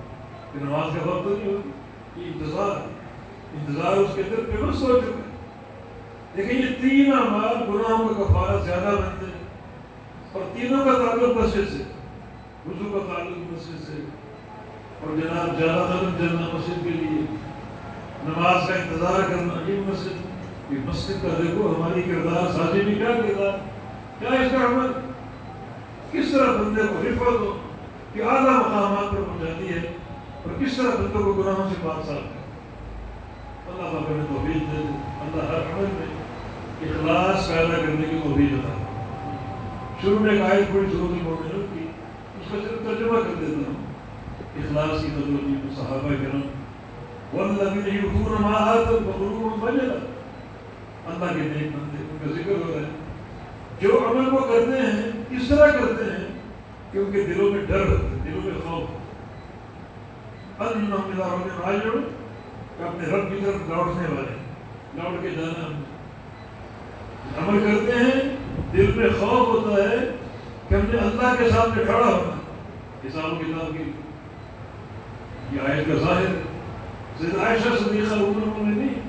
کہ نماز کا وقت نہیں ہوگی، یہ انتظار اس کے اندر پیوست ہو چکا ہے۔ لیکن یہ 3 اعمال گناہوں کا کفارہ زیادہ بنتے ہیں، اور تینوں کا تعلق مسجد سے، وضو کا تعلق مسجد سے، اور جناب زیادہ قدم چلنا مسجد کے لیے، نماز کا انتظار کرنا، یہ مسجد، یہ مسجد کا دیکھو ہماری کردار سازی میں کیا کردار، کیا اس کا عمل، کس طرح بندے کو رفعت ہو کہ اعلیٰ مقامات پر پہنچاتی ہے، اور کس طرح بندوں کو گناہوں سے پاک صاف ہے۔ اللہ پاک ہمیں توفیق دے، اللہ ہر عمل میں اخلاص پیدا کرنے کی توفیق عطا فرمائے۔ شروع میں ایک آیت پڑھی سورۃ المؤمنون کی، اس کا صرف ترجمہ کر دیتا ہوں۔ اخلاص کی تدوین میں صحابہ کرام، والذین یؤتون ما آتوا وقلوبهم وجلہ، اللہ کے نیک بندے، ان کا ذکر ہو رہا ہے، جو عمل وہ کرتے ہیں کس طرح کرتے ہیں کہ ان کے دلوں میں ڈر ہوتا ہے، دلوں میں خوف ہوتا ہے، انہم الی ربہم راجعون، کہ اپنے رب کی طرف لوٹنے والے، لوٹ کے جانا۔ عمل کرتے ہیں، دل میں خوف ہوتا ہے کہ ہم نے اللہ کے سامنے کھڑا ہونا، حساب و کتاب کی۔ یہ آیت کا ظاہر ہے۔ سیدہ عائشہ صدیقہ ام المؤمنین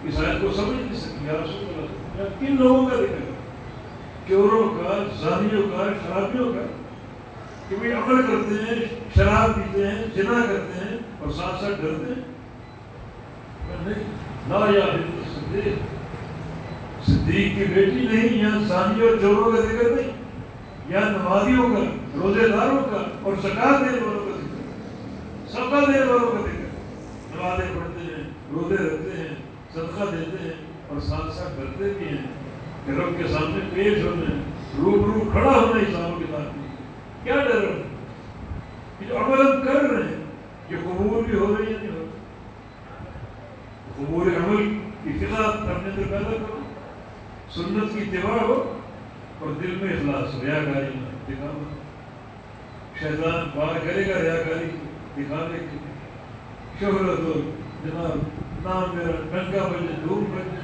اس آیت کو سمجھ نہیں سکی، یا رسول اللہ، کن لوگوں کا ذکر ہے؟ چوروں کا، زانیوں کا، شرابیوں کا، کہ وہ عمل کرتے ہیں، شراب پیتے ہیں، زنا کرتے ہیں، اور ساتھ ساتھ ڈرتے ہیں؟ نہیں، لا یا بنت صدیق، صدیق کی بیٹی نہیں، یہاں زانیوں اور چوروں کا ذکر نہیں، یہاں نمازیوں کا، روزے داروں کا، اور زکات دینے والوں کا ذکر، صدقہ دینے والوں کا ذکر۔ نمازیں پڑھتے ہیں، روزے رکھتے ہیں، صدقہ دیتے ہیں، اور ساتھ ساتھ ڈرتے بھی ہیں کہ رب کے سامنے پیش ہونا ہے، روبرو کھڑا ہونا ہے حساب و کتاب کی۔ کیا ڈر ہے کہ جو عمل ہم کر رہے ہیں یہ قبول بھی ہو رہی ہے، نہیں ہو رہی؟ قبول عمل کی فضا اپنے اندر پیدا کرو، سنت کی اتباع ہو، اور دل میں اخلاص، ریاکاری نہ دکھاوا۔ شیطان وار کرے گا ریاکاری دکھانے کی، شہرت ہو، جناب نام میرا ڈنکا بجے، دھوم بجے،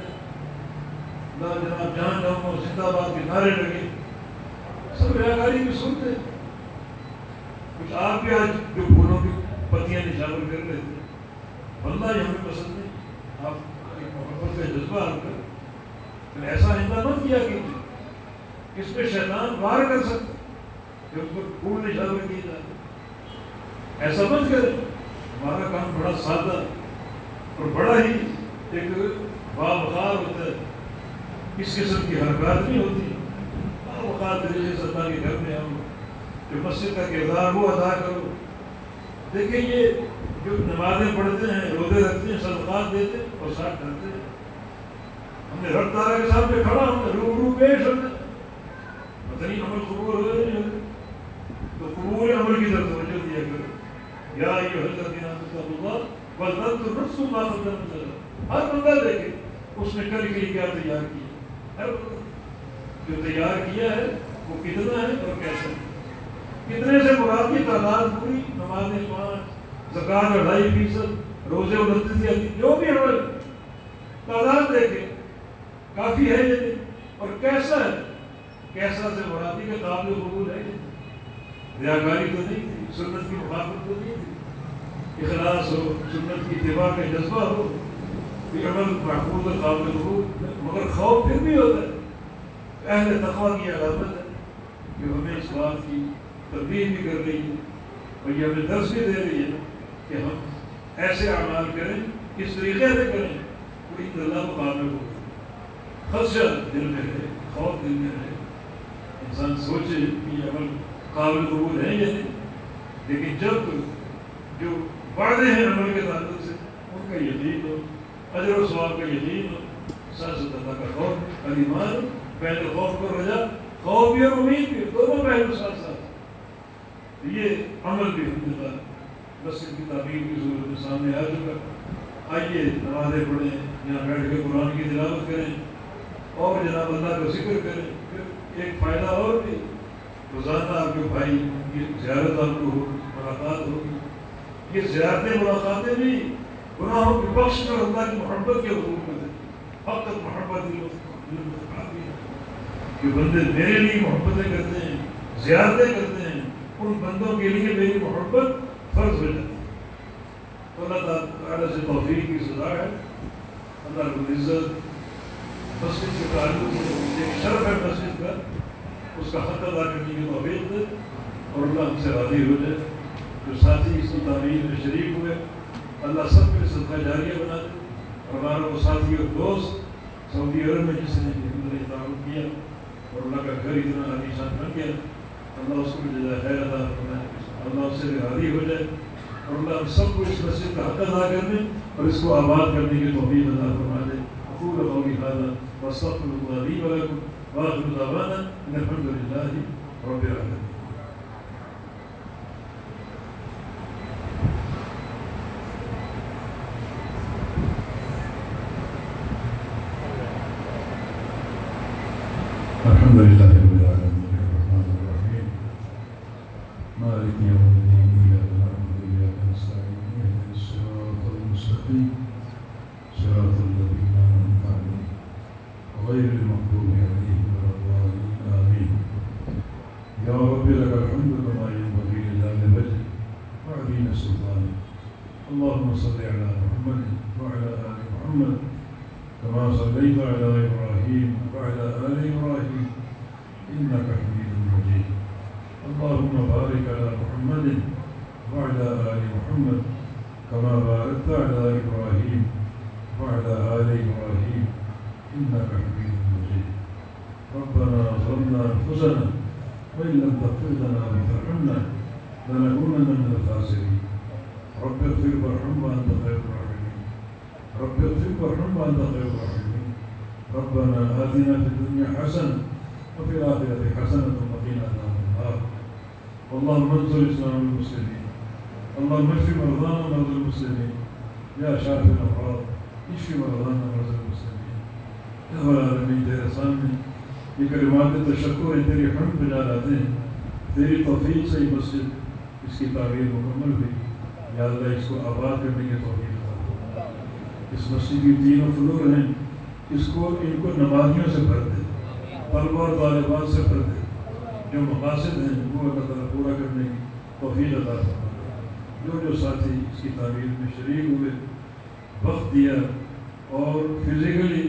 نہ جناب جان ڈھم ہو، زندہ باد کے نعرے لگے، سب ریاکاری کی صورت ہے۔ کچھ آپ بھی آج جو پھولوں کی پتیاں نشاور کر رہے تھے، واللہ یہ ہمیں پسند نہیں. آپ ایک محبت کا جذبہ آپ کر پھر ایسا آئندہ مت کیا کیجیے. اس پہ شیطان وار کر سکتا کہ اس پر پھول نشاور کیے جاتے. ایسا مت کریں. ہمارا کام بڑا سادہ اور بڑا ہی ایک باوقار ہوتا ہے. اس قسم کی حرکات نہیں ہوتی. باوقار طریقے سے اللہ کے گھر میں ہم جو مسجد کا کردار وہ ادا کرو. دیکھیں یہ جو نمازیں پڑھتے ہیں، روزے رکھتے ہیں، صدقات دیتے ہیں اور ساتھ کرتے ہیں. ہم نے رب تعالیٰ کے سامنے کھڑا ہوں، روبرو پیش ہوتے ہیں. پتہ نہیں عمل قبول ہوئے نہیں ہوئے. تو قبول عمل کی طرف توجہ دیا کرو. یا ایھا الذین آمنوا اتقوا اللہ ولتنظر نفس ما قدمت لغد. ہر بندہ دیکھے اس نے کل کے لیے کیا تیار کیا. ہر بندہ جو تیار کیا ہے وہ کتنا ہے اور کیسا ہے. کتنے سے مراد کی تعداد پوری، نمازیں 5، زکوٰۃ 2.5%، روزے 29، جو بھی عمل تعداد دیکھے کافی ہے یہ اور کیسا ہے. کیسا سے مرادی کے قابل قبول ہے. ریاکاری تو نہیں تھی، سنت کی مخالفت تو نہیں تھی. اخلاص ہو، سنت کی اتباع کا جذبہ ہو، یہ عمل محفوظ اور قابل قبول. مگر خوف پھر بھی ہوتا ہے. اہل تقویٰ کی علامت ہے جو ہمیں اس بات کی ترغیب بھی کر رہی ہے اور یہ ہمیں درس بھی دے رہی ہے کہ ہم ایسے اعمال کریں، کس طریقے سے کریں تو ان اللہ مقابل ہو. خدشہ دل میں ہے، خوف دل میں ہے. انسان سوچے کہ یہ عمل قابل قبول ہے یا نہیں. لیکن جب جو وعدے ہیں عمل کے تعلق سے ان کا یقین ہو، اجر و ثواب کا یقین ہو، ساتھ اللہ کا خوف، ایمان پہلے خوف کو رجا، خوف بھی اور امید بھی دونوں پہلو ساتھ ساتھ. یہ عمل بھی الحمدللہ مسجد کی تعمیر کی صورت میں سامنے آ چکا. آئیے نمازیں پڑھیں، یہاں بیٹھ کے قرآن کی تلاوت کریں اور جناب اللہ کا ذکر کریں. پھر ایک فائدہ اور بھی، روزانہ آپ کے بھائی کی زیارت آپ کو ہو، ملاقات ہوگی. یہ زیارتیں ملاقاتیں بھی گناہوں کی بخش کر اللہ کی محبت کے حضور میں دیں. فقط محبت جو بندے میرے لیے محبتیں کرتے ہیں، زیارتیں کرتے ہیں، ان بندوں کے لیے میری محبت فرض ہو جاتی ہے. اللہ تعالیٰ سے توفیق کی سزا ہے. اللہ رب العزت مسجد کے تعلق سے ایک شرف ہے مسجد کا، اس کا حق ادا کرنے کی توفیق دے اور اللہ ہم سے راضی ہو جائے. جو ساتھی اس کی تعمیر میں شریک ہوئے اللہ سب کے صدقہ جاریہ بنا دے. اور ہمارا وہ ساتھی اور دوست سعودی عرب میں جس نے تعاون کیا اور اللہ کا گھر اتنا عالیشان بن گیا، اللہ اس کو جزائے خیر ادا فرمائے. اللہ اس سے راضی ہو جائے اور اللہ ہم سب کو اس مسجد کا حق ادا کرنے اور اس کو آباد کرنے کی توفیق عطا فرما دے. اقول قولی ھذا واستغفر اللہ لی ولکم وآخر دعوانا ان الحمد للہ رب العالمین. الحمد للہ رب العالمین الرحمن الرحیم مالک یوم الدین ایاک نعبد و ایاک نستعین اهدنا الصراط المستقیم صراط الذین انعمت علیہم غیر المغضوب علیہم ولا الضالین آمین. یا رب لک الحمد کما ينبغی لجلال وجهک وعظیم سلطانک. اللهم صل علی محمد وعلى آل محمد كما صليت على إبراهيم وعلى آل إبراهيم إنك حميد مجيد. اللهم بارك على محمد وعلى آل محمد كما باركت على إبراهيم وعلى آل إبراهيم إنك حميد مجيد. ربنا ظلمنا أنفسنا وإن لم تغفر لنا وترحمنا لنكونن من الخاسرين. رب اغفر وارحم وأنت خير الراحمين. رب اغفر وارحم وأنت خير الراحمين. ربنا آتنا في الدنيا حسنة وفي الآخرة حسنة وقنا عذاب النار. اللهم انصر الإسلام والمسلمين. اللهم اشف مرضانا ومرضى المسلمين. يا شافي الأمراض اشف مرضانا ومرضى المسلمين. يا رب العالمين تیرے سامنے یہ کلمات تشکر ہے، تیری حمد بجا لاتے ہیں. تیری توفیق سے یہ مسجد اس کی تعمیر مکمل ہوئی. یا اللہ اس کو آباد کرنے کی توفیق عطا. اس مسجد کی 3 فلور ہیں، اس کو ان کو نمازیوں سے بھر دے، طلبہ اور طالبات سے بھر دے. جو مقاصد ہیں وہ اللہ تعالیٰ پورا کرنے کی توفیق عطا فرما۔ جو ساتھی اس کی تعمیر میں شریک ہوئے، وقت دیا اور فزیکلی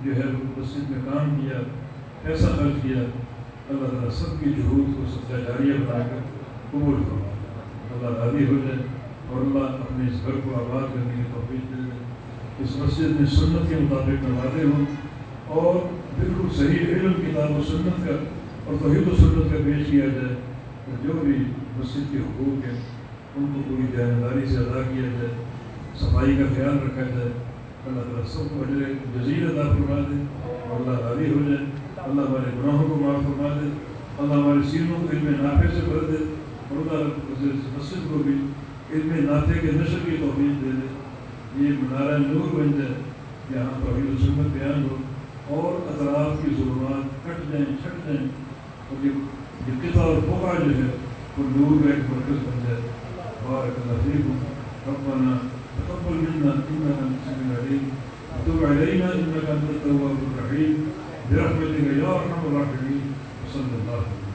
جو ہے وہ مسجد میں کام کیا، پیسہ خرچ کیا، اللہ تعالیٰ سب کی جہود کو صدقہ جاریہ بنا کر قبول فرما۔ اللہ راضی ہو جائے اور اللہ اپنے اس گھر کو آباد کرنے کی توفیق دے دے، اس مسجد میں سنت کے مطابق نمازیں ہوں اور بالکل صحیح علم کتاب و سنت کا اور توحید و سنت کا پیش کیا جائے، اور جو بھی مسجد کے حقوق ہیں ان کو پوری دیانتداری سے ادا کیا جائے، صفائی کا خیال رکھا جائے۔ اللہ تعالیٰ سب کو اجر جزیل عطا فرما دے اور اللہ راضی ہو جائے۔ اللہ ہمارے گناہوں کو معاف فرما دے، اللہ ہمارے سینوں کو علم نافع سے بھر دے، اور اللہ اس مسجد کو بھی علم نافع کے نشر کی توفیق دے دے۔ یہ منارہ نور بن جائے، یہاں توحید و سنت بیان ہو اور اطراف کی ظلمات کٹ جائیں، چھٹ جائیں، اور یہ قطع اور بقعہ جو ہے وہ نور کا ایک مرکز بن جائے۔ بارک اللہ فیکم، ربنا تقبل منا انك انت السميع العليم وتب علينا انك انت التواب الرحيم برحمتك يا ارحم الراحمين، وصلى الله عليه وسلم۔